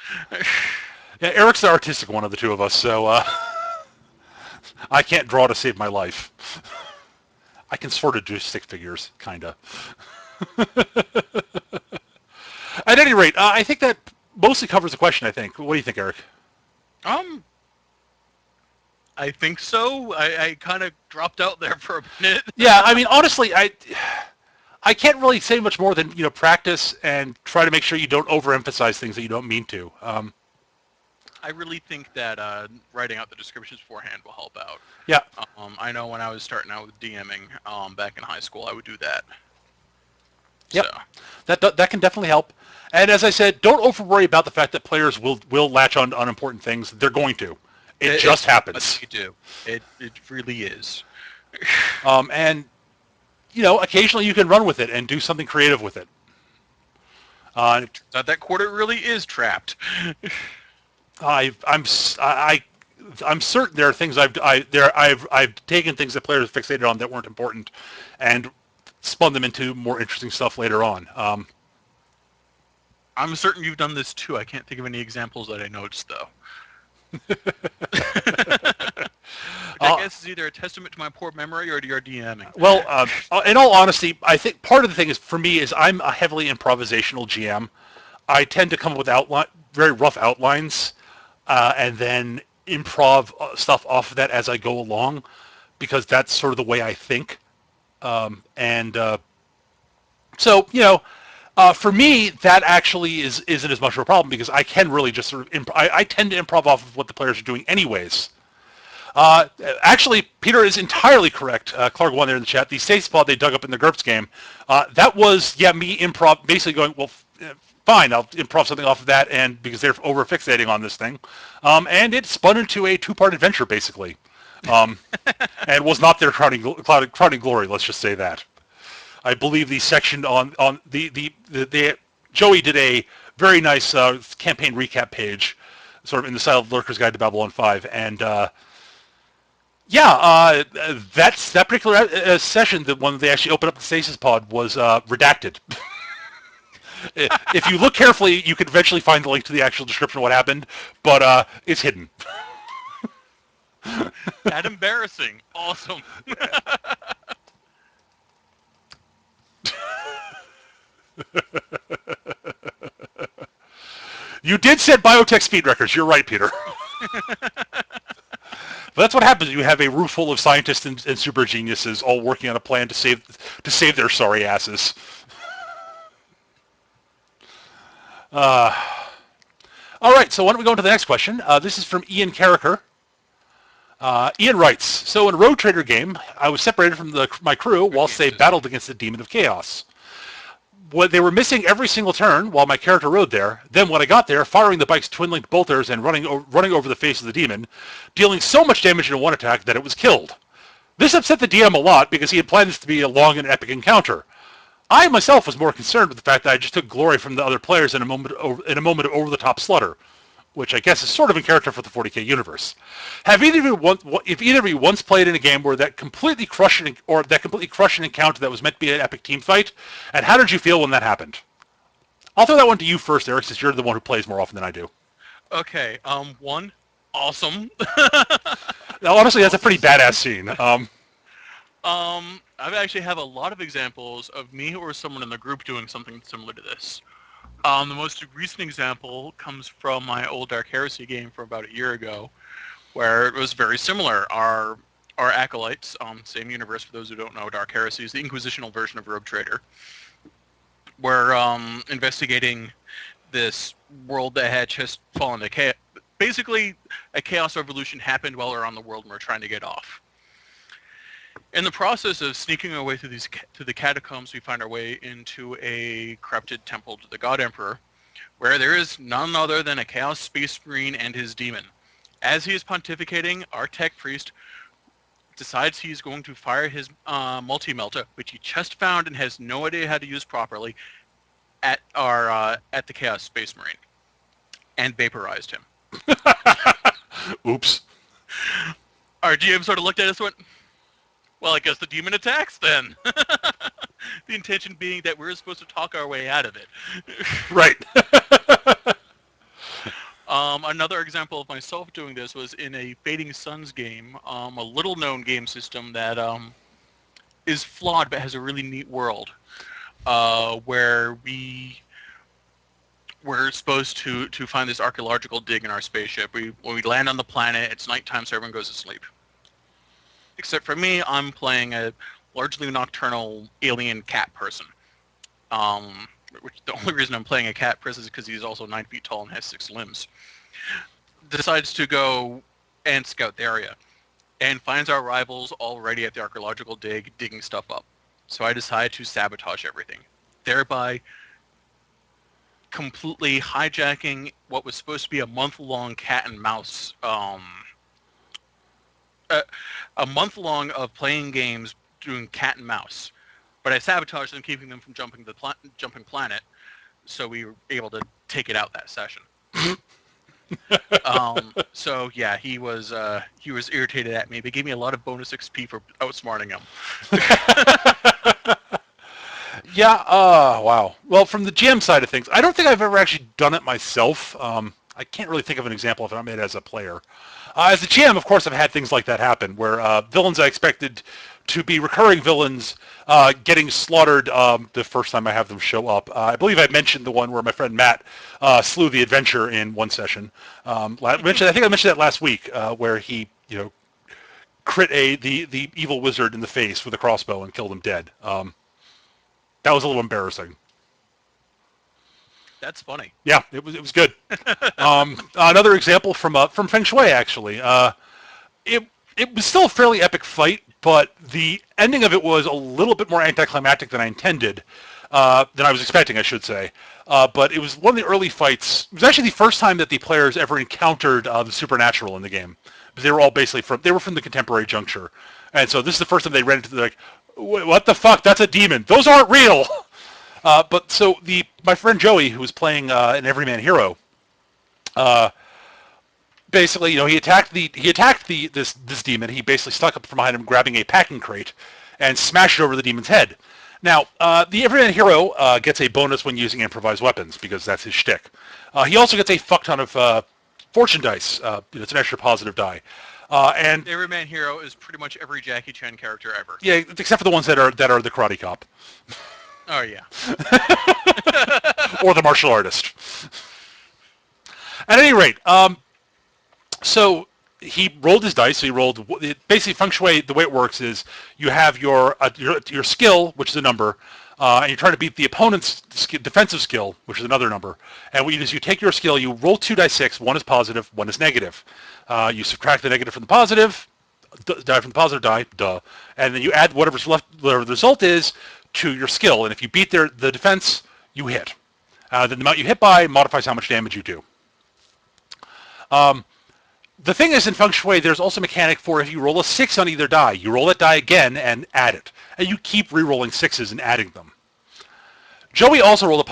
Yeah, Eric's the artistic one of the two of us, so I can't draw to save my life. I can sort of do stick figures, kinda. At any rate, I think that mostly covers the question. I think. What do you think, Eric? um, I think so. I kind of dropped out there for a minute. Yeah, I mean, honestly, I can't really say much more than practice and try to make sure you don't overemphasize things that you don't mean to. I really think that writing out the descriptions beforehand will help out. Yeah, I know when I was starting out with DMing back in high school, I would do that. So yep, that can definitely help. And as I said, don't over worry about the fact that players will latch on to unimportant things. They're going to. It just happens. you do. It really is. And occasionally you can run with it and do something creative with it. That quarter really is trapped. I'm certain there are things I've taken things that players fixated on that weren't important, and spun them into more interesting stuff later on. I'm certain you've done this too. I can't think of any examples that I noticed though. Which I guess is either a testament to my poor memory or to your DMing. Well, in all honesty, I think part of the thing is for me is I'm a heavily improvisational GM. I tend to come up with very rough outlines, and then improv stuff off of that as I go along, because that's sort of the way I think. And so, for me, that actually isn't as much of a problem because I can really just sort of I tend to improv off of what the players are doing anyways. Actually, Peter is entirely correct. Clark won there in the chat. The Stasis pod they dug up in the GURPS game, that was me improv, basically going, well, fine, I'll improv something off of that, and because they're over fixating on this thing, and it spun into a two-part adventure basically, and was not their crowning glory. Let's just say that. I believe the section on the Joey did a very nice campaign recap page, sort of in the style of Lurker's Guide to Babylon 5, and that particular session, the one they actually opened up the Stasis pod, was redacted. If you look carefully, you can eventually find the link to the actual description of what happened, but it's hidden. That embarrassing. Awesome. You did set biotech speed records. You're right, Peter. But that's what happens. You have a room full of scientists and super geniuses all working on a plan to save their sorry asses. All right, so why don't we go on to the next question? This is from Ian Carricker. Ian writes, so in a Rogue Trader game, I was separated from my crew whilst they battled against the Demon of Chaos. They were missing every single turn while my character rode there. Then when I got there, firing the bike's twin-linked bolters and running over the face of the demon, dealing so much damage in one attack that it was killed. This upset the DM a lot because he had planned this to be a long and epic encounter. I myself was more concerned with the fact that I just took glory from the other players in a moment of over-the-top slaughter, which I guess is sort of in character for the 40k universe. Have either of you, if either of you once played in a game where that completely crushed an encounter that was meant to be an epic team fight, and how did you feel when that happened? I'll throw that one to you first, Eric, since you're the one who plays more often than I do. Okay. One, awesome. Now, honestly, that's a pretty badass scene. I actually have a lot of examples of me or someone in the group doing something similar to this. The most recent example comes from my old Dark Heresy game from about a year ago, where it was very similar. Our acolytes, same universe for those who don't know, Dark Heresy is the Inquisitional version of Rogue Trader. We're investigating this world that had just fallen to chaos. Basically, a chaos revolution happened while we're on the world and we're trying to get off. In the process of sneaking our way through the catacombs, we find our way into a corrupted temple to the God Emperor, where there is none other than a Chaos Space Marine and his demon. As he is pontificating, our tech priest decides he's going to fire his multi-melta, which he just found and has no idea how to use properly, at the Chaos Space Marine, and vaporized him. Oops. Our GM sort of looked at us and went, well, I guess the demon attacks then. The intention being that we're supposed to talk our way out of it. Right. Another example of myself doing this was in a Fading Suns game, a little-known game system that is flawed but has a really neat world, where we're supposed to find this archaeological dig in our spaceship. When we land on the planet, it's nighttime, so everyone goes to sleep. Except for me, I'm playing a largely nocturnal alien cat person. Which the only reason I'm playing a cat person is because he's also 9 feet tall and has 6 limbs. Decides to go and scout the area, and finds our rivals already at the archaeological dig, digging stuff up. So I decide to sabotage everything, thereby completely hijacking what was supposed to be a month-long cat and mouse a month long of playing games doing cat and mouse, but I sabotaged them, keeping them from jumping planet, so we were able to take it out that session. So yeah, he was irritated at me, but gave me a lot of bonus XP for outsmarting him. Yeah. Wow. Well, from the GM side of things, I don't think I've ever actually done it myself. I can't really think of an example if I'm it as a player. As a GM, of course, I've had things like that happen, where villains I expected to be recurring villains getting slaughtered the first time I have them show up. I believe I mentioned the one where my friend Matt slew the adventure in one session. I think I mentioned that last week, where he, crit the evil wizard in the face with a crossbow and killed him dead. That was a little embarrassing. That's funny. Yeah, it was good. Another example from Feng Shui, actually. It was still a fairly epic fight, but the ending of it was a little bit more anticlimactic than I intended, than I was expecting, I should say. But it was one of the early fights. It was actually the first time that the players ever encountered the supernatural in the game. They were all basically from the contemporary juncture, and so this is the first time they ran into what the fuck? That's a demon. Those aren't real. But so my friend Joey, who was playing an everyman hero, basically, he attacked this demon. He basically stuck up from behind him, grabbing a packing crate, and smashed it over the demon's head. Now, the everyman hero gets a bonus when using improvised weapons because that's his shtick. He also gets a fuck ton of fortune dice. It's an extra positive die. And the everyman hero is pretty much every Jackie Chan character ever. Yeah, except for the ones that are the karate cop. Oh, yeah. Or the martial artist. At any rate, so he rolled his dice. So he rolled, basically Feng Shui, the way it works is you have your skill, which is a number, and you try to beat the opponent's defensive skill, which is another number. And what you do is you take your skill, you roll 2 dice 6, one is positive, one is negative. You subtract the negative from the positive, die from the positive die, duh, and then you add whatever's left, whatever the result is, to your skill. And if you beat the defense, you hit. Then the amount you hit by modifies how much damage you do. The thing is, in Feng Shui, there's also a mechanic for if you roll a 6 on either die, you roll that die again and add it. And you keep re-rolling 6s and adding them. Joey also rolled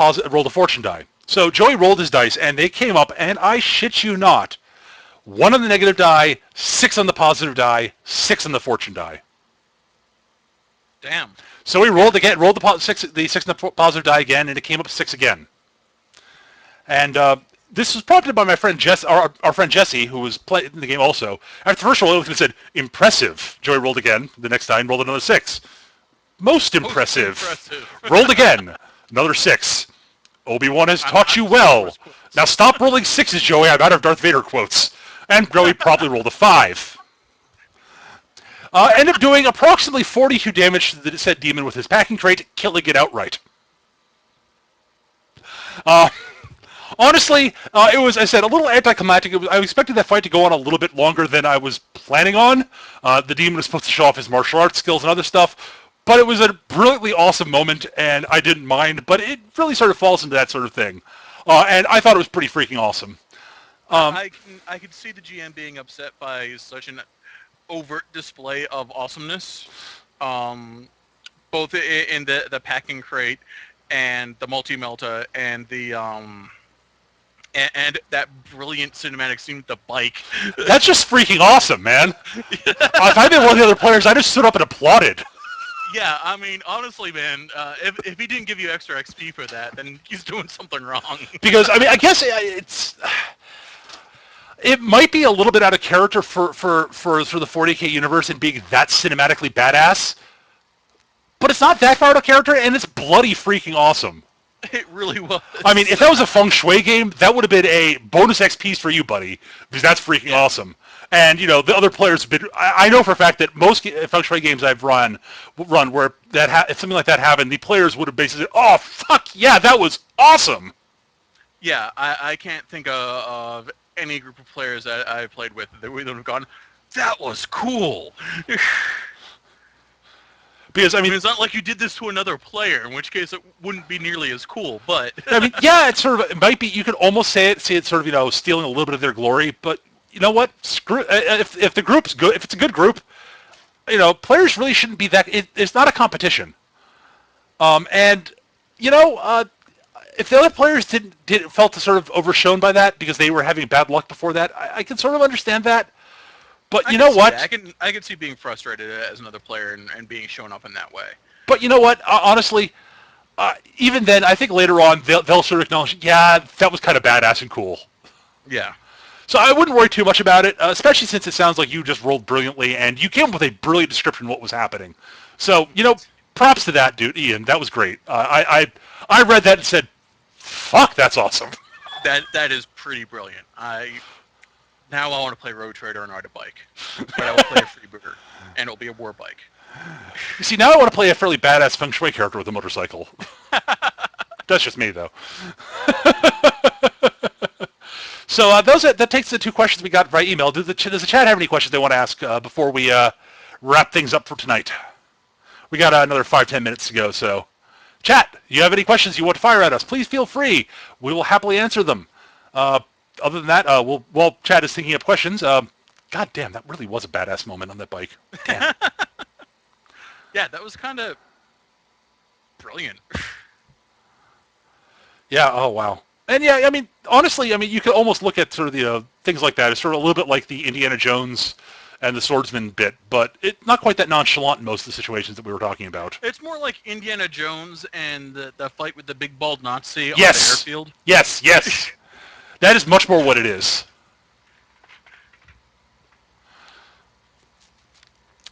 a fortune die. So Joey rolled his dice, and they came up, and I shit you not, 1 on the negative die, 6 on the positive die, 6 on the fortune die. Damn. So he rolled the 6 on the positive die again, and it came up 6 again. And this was prompted by my friend our friend Jesse, who was playing the game also. After the first roll, I looked and said, "Impressive." Joey rolled again. The next time, rolled another 6. Most impressive. Rolled again. Another 6. Obi-Wan has taught you well. Now stop rolling 6s, Joey. I'm out of Darth Vader quotes. And Joey probably rolled a 5. Ended up doing approximately 42 damage to the said demon with his packing crate, killing it outright. Honestly, it was, I said, a little anticlimactic. I expected that fight to go on a little bit longer than I was planning on. The demon was supposed to show off his martial arts skills and other stuff, but it was a brilliantly awesome moment, and I didn't mind, but it really sort of falls into that sort of thing. And I thought it was pretty freaking awesome. I could see the GM being upset by such an overt display of awesomeness, both in the packing crate and the multi-melta and the and that brilliant cinematic scene with the bike. That's just freaking awesome, man. If I'd been one of the other players, I just stood up and applauded. Yeah, I mean, honestly, man, if he didn't give you extra XP for that, then he's doing something wrong. Because, I mean, I guess it might be a little bit out of character for the 40K universe and being that cinematically badass, but it's not that far out of character, and it's bloody freaking awesome. It really was. I mean, if that was a Feng Shui game, that would have been a bonus XP for you, buddy, because that's freaking awesome. And, you know, the other players have been... I know for a fact that most Feng Shui games I've run where if something like that happened, the players would have basically said, "Oh, fuck, yeah, that was awesome!" Yeah, I can't think of any group of players that I played with that would have gone, "That was cool!" Because, I mean, it's not like you did this to another player, in which case it wouldn't be nearly as cool, but... I mean, yeah, it's sort of... It might be... You could almost say it's sort of, you know, stealing a little bit of their glory, but you know what? Screw... If the group's good... If it's a good group, you know, players really shouldn't be that... It's not a competition. And, you know, if the other players felt sort of overshown by that because they were having bad luck before that, I can sort of understand that. But you know what? I can see being frustrated as another player and being shown up in that way. But you know what? Honestly, even then, I think later on they'll sort of acknowledge, yeah, that was kind of badass and cool. Yeah. So I wouldn't worry too much about it, especially since it sounds like you just rolled brilliantly and you came up with a brilliant description of what was happening. So, you know, props to that, dude, Ian. That was great. I read that and said, fuck, that's awesome. That is pretty brilliant. Now I want to play Road Trader and ride a bike. But I will play a freebooter, and it'll be a war bike. You see, now I want to play a fairly badass Feng Shui character with a motorcycle. That's just me, though. So that takes the 2 questions we got by email. Does the chat have any questions they want to ask before we wrap things up for tonight? We got another 5-10 minutes to go, so... Chat, you have any questions you want to fire at us, please feel free. We will happily answer them. Other than that, while Chad is thinking up questions, God damn, that really was a badass moment on that bike. Damn. Yeah, that was kind of brilliant. Yeah, oh wow. And yeah, I mean, honestly, I mean, you could almost look at sort of the things like that. It's sort of a little bit like the Indiana Jones and the swordsman bit, but it's not quite that nonchalant in most of the situations that we were talking about. It's more like Indiana Jones and the fight with the big bald Nazi on the Yes. airfield. Yes, yes. That is much more what it is.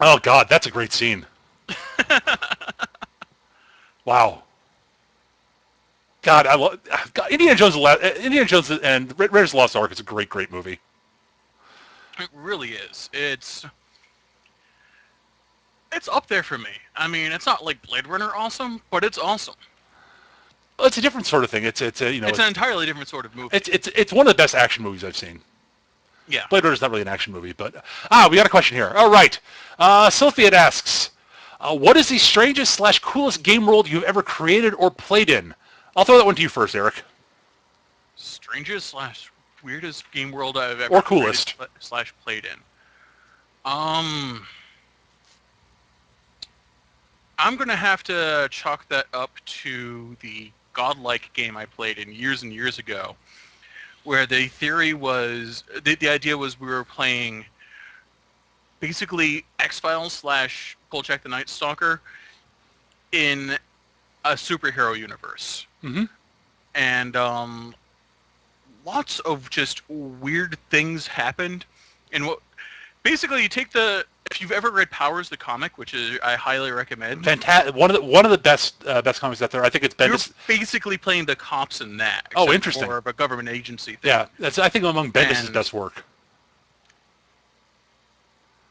Oh God, that's a great scene. Wow. God, I love Indiana Jones. Indiana Jones and Raiders of the Lost Ark is a great, great movie. It really is. It's up there for me. I mean, it's not like Blade Runner awesome, but it's awesome. Well, it's a different sort of thing. It's an entirely different sort of movie. It's one of the best action movies I've seen. Yeah. Blade Runner's not really an action movie, but we got a question here. All right, Sylphia asks, what is the strangest / coolest game world you've ever created or played in? I'll throw that one to you first, Eric. Strangest / weirdest game world I've ever Or created coolest. / played in. Um, I'm gonna have to chalk that up to the godlike game I played in years and years ago, where the theory was the idea was we were playing basically X-Files / Kolchak the Night Stalker in a superhero universe, Mm-hmm. and lots of just weird things happened. And what basically you take the if you've ever read Powers the comic, which is I highly recommend. Fantastic. One of the best comics out there. I think it's You're Bendis. basically playing the cops in that. Oh, Except interesting. More of a government agency thing. Yeah, that's I think among Bendis' And best work.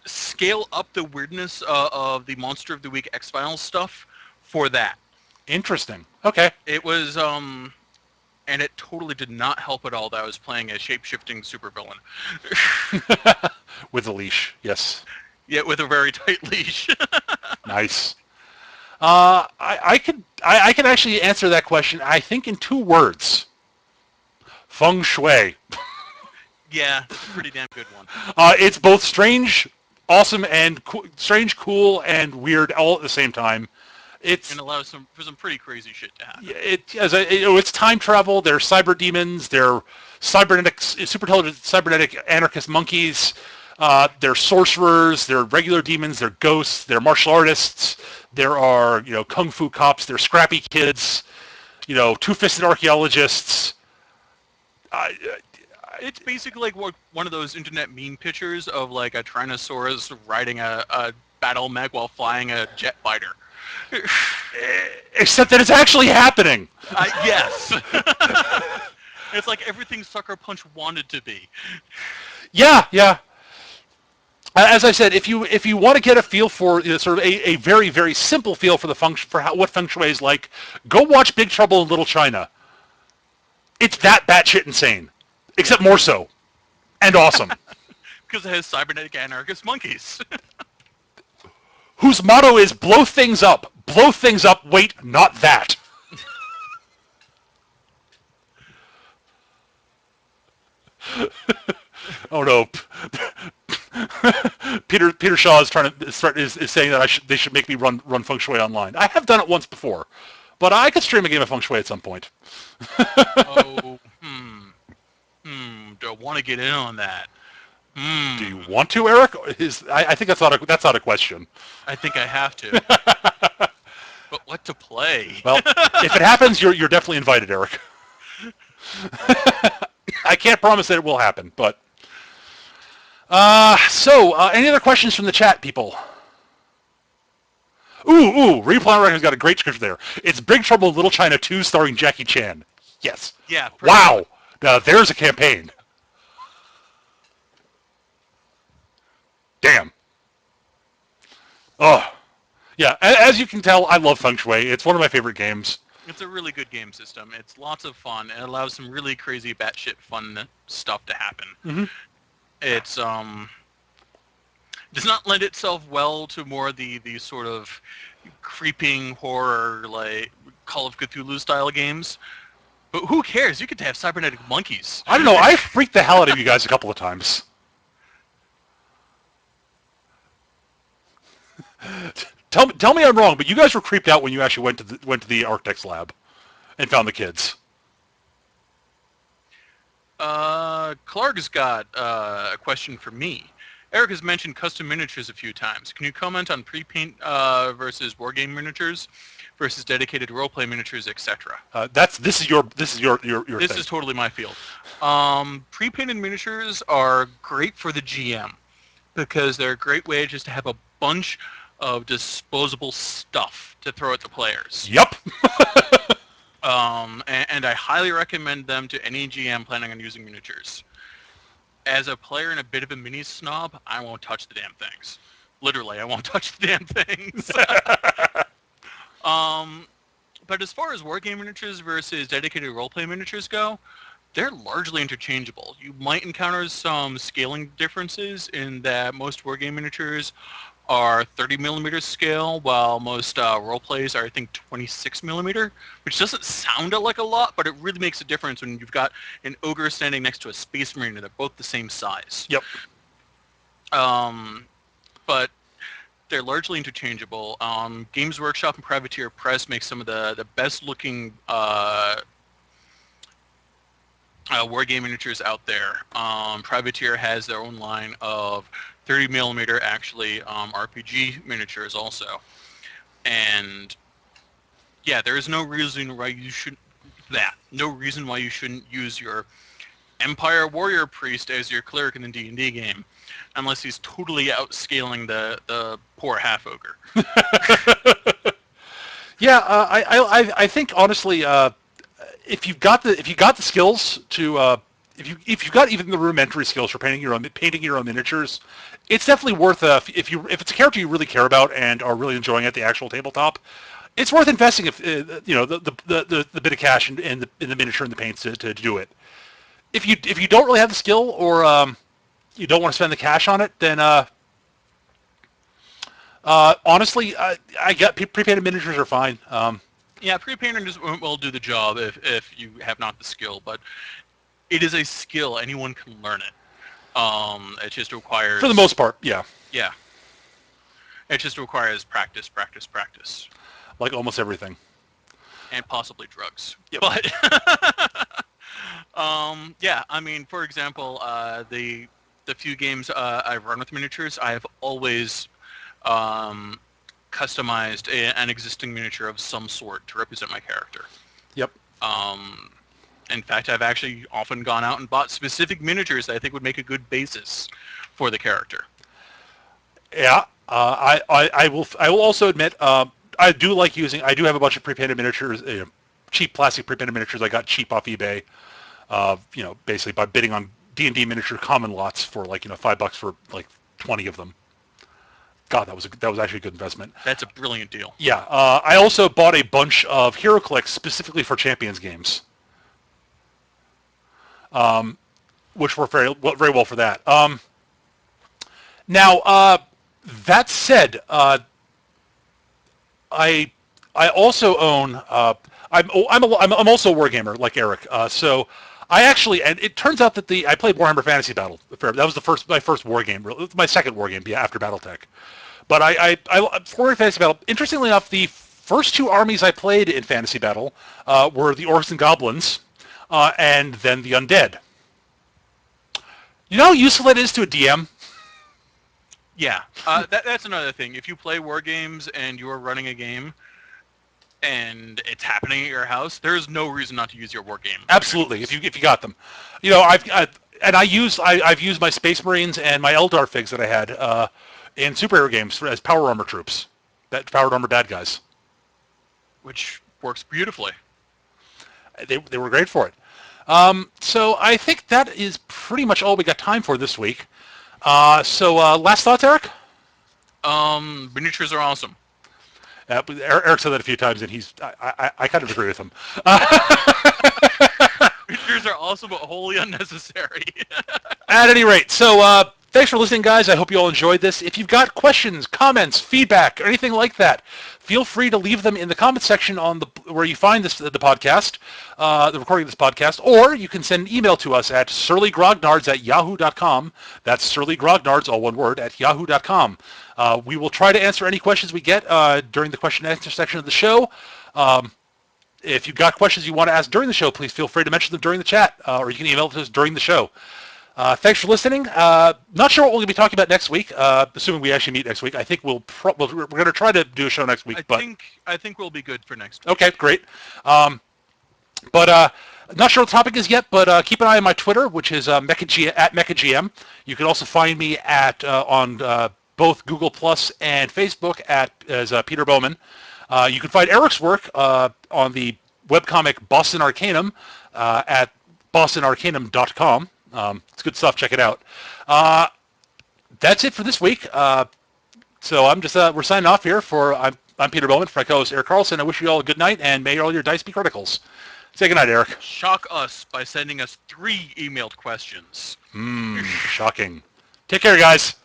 scale up the weirdness of the Monster of the Week X-Files stuff for that. Interesting. Okay. It was and it totally did not help at all that I was playing a shape-shifting supervillain. With a leash, yes. Yet with a very tight leash. Nice. I can actually answer that question. I think in 2 words. Feng Shui. Yeah, that's a pretty damn good one. It's both strange, awesome, and strange, cool, and weird all at the same time. It's And allows for some pretty crazy shit to happen. it's time travel. They're cyber demons. They're super intelligent cybernetic anarchist monkeys. They're sorcerers. They're regular demons. They're ghosts. They're martial artists. There are kung fu cops. They're scrappy kids. Two-fisted archaeologists. It's basically like one of those internet meme pictures of like a Tyrannosaurus riding a battle mech while flying a jet fighter. Except that it's actually happening. Yes. It's like everything Sucker Punch wanted to be. Yeah. As I said, if you want to get a feel for sort of a very, very simple feel for what feng shui is like, go watch Big Trouble in Little China. It's that batshit insane, except more so, and awesome. Because it has cybernetic anarchist monkeys. Whose motto is blow things up. Blow things up, wait, not that. Oh no. Peter Shaw is saying that they should make me run feng shui online. I have done it once before, but I could stream a game of feng shui at some point. Oh, do I want to get in on that? Do you want to, Eric? I think that's not a question. I think I have to. But what to play? Well, if it happens, you're definitely invited, Eric. I can't promise that it will happen, but any other questions from the chat, people? Replay Record's got a great script there. It's Big Trouble in Little China 2 starring Jackie Chan. Yes. Yeah. Wow. Now there's a campaign. Damn. Oh. Yeah, as you can tell, I love Feng Shui. It's one of my favorite games. It's a really good game system. It's lots of fun. It allows some really crazy batshit fun stuff to happen. Mm-hmm. It's does not lend itself well to more the sort of creeping horror like Call of Cthulhu style games. But who cares? You get to have cybernetic monkeys. I don't know. I freaked the hell out of you guys a couple of times. Tell me I'm wrong, but you guys were creeped out when you actually went to the architect's lab and found the kids. Clark's got a question for me. Eric has mentioned custom miniatures a few times. Can you comment on pre-paint versus wargame miniatures versus dedicated role-play miniatures, etc.? This is your This thing. is totally my field. Pre-painted miniatures are great for the GM because they're a great way just to have a bunch of disposable stuff to throw at the players. Yep. And I highly recommend them to any GM planning on using miniatures. As a player and a bit of a mini snob, I won't touch the damn things. Literally, I won't touch the damn things. But as far as wargame miniatures versus dedicated roleplay miniatures go, they're largely interchangeable. You might encounter some scaling differences in that most wargame miniatures are 30 millimeter scale, while most role plays are, I think, 26 millimeter, which doesn't sound like a lot, but it really makes a difference when you've got an ogre standing next to a space marine and they're both the same size. Yep. But they're largely interchangeable. Games Workshop and Privateer Press make some of the best looking wargame miniatures out there. Privateer has their own line of 30 millimeter actually RPG miniatures also. And yeah, there is no reason why you should no reason why you shouldn't use your Empire Warrior Priest as your cleric in the D&D game, unless he's totally outscaling the poor half ogre. Yeah, I think honestly, if you've got the skills to if you've got even the rudimentary skills for painting your own miniatures, it's definitely worth if it's a character you really care about and are really enjoying at the actual tabletop, it's worth investing if the bit of cash in the miniature and the paints to do it. If you don't really have the skill or you don't want to spend the cash on it, then honestly, I get pre-painted miniatures are fine. Yeah, pre-painter will do the job if you have not the skill, but it is a skill. Anyone can learn it. It just requires... For the most part, yeah. Yeah. It just requires practice, practice, practice. Like almost everything. And possibly drugs. Yep. But, yeah, I mean, for example, the few games I've run with miniatures, I have always customized an existing miniature of some sort to represent my character. Yep. In fact, I've actually often gone out and bought specific miniatures that I think would make a good basis for the character. Yeah. I will also admit I do like using. I do have a bunch of pre-painted miniatures, cheap plastic pre-painted miniatures I got cheap off eBay. Basically by bidding on D&D miniature common lots for like $5 for like 20 of them. God, that was actually a good investment. That's a brilliant deal. Yeah, I also bought a bunch of HeroClix specifically for Champions games, which worked very well for that. Now, that said, I also own. I'm also a wargamer like Eric. So I actually, and it turns out that I played Warhammer Fantasy Battle. That was my first war game. My second war game, yeah, after BattleTech. But I for Fantasy Battle, interestingly enough, the first two armies I played in Fantasy Battle were the Orcs and Goblins, and then the Undead. You know how useful that is to a DM? Yeah, that's another thing. If you play war games and you're running a game and it's happening at your house, there's no reason not to use your war game. Absolutely, if you got them. I've used my Space Marines and my Eldar figs that I had in superhero games as power armor troops, that powered armor bad guys, which works beautifully. They were great for it. So I think that is pretty much all we got time for this week. So last thoughts, Eric? Miniatures are awesome. Eric said that a few times, and I kind of agree with him. Miniatures are awesome, but wholly unnecessary. At any rate, so thanks for listening, guys. I hope you all enjoyed this. If you've got questions, comments, feedback, or anything like that, feel free to leave them in the comment section on where you find the podcast, the recording of this podcast, or you can send an email to us at surlygrognards@yahoo.com. That's surlygrognards, all one word, at yahoo.com. We will try to answer any questions we get during the question and answer section of the show. If you've got questions you want to ask during the show, please feel free to mention them during the chat, or you can email to us during the show. Thanks for listening. Not sure what we're going to be talking about next week, assuming we actually meet next week. I think we're going to try to do a show next week. I think we'll be good for next week. Okay, great. But not sure what the topic is yet, but keep an eye on my Twitter, which is at MechaGM. You can also find me on both Google Plus and Facebook as Peter Bowman. You can find Eric's work on the webcomic Boston Arcanum at bostonarcanum.com. It's good stuff. Check it out. That's it for this week. So we're signing off here. I'm Peter Bowman, for my co-host Eric Carlson. I wish you all a good night, and may all your dice be criticals. Say goodnight, Eric. Shock us by sending us 3 emailed questions. Shocking. Take care, guys.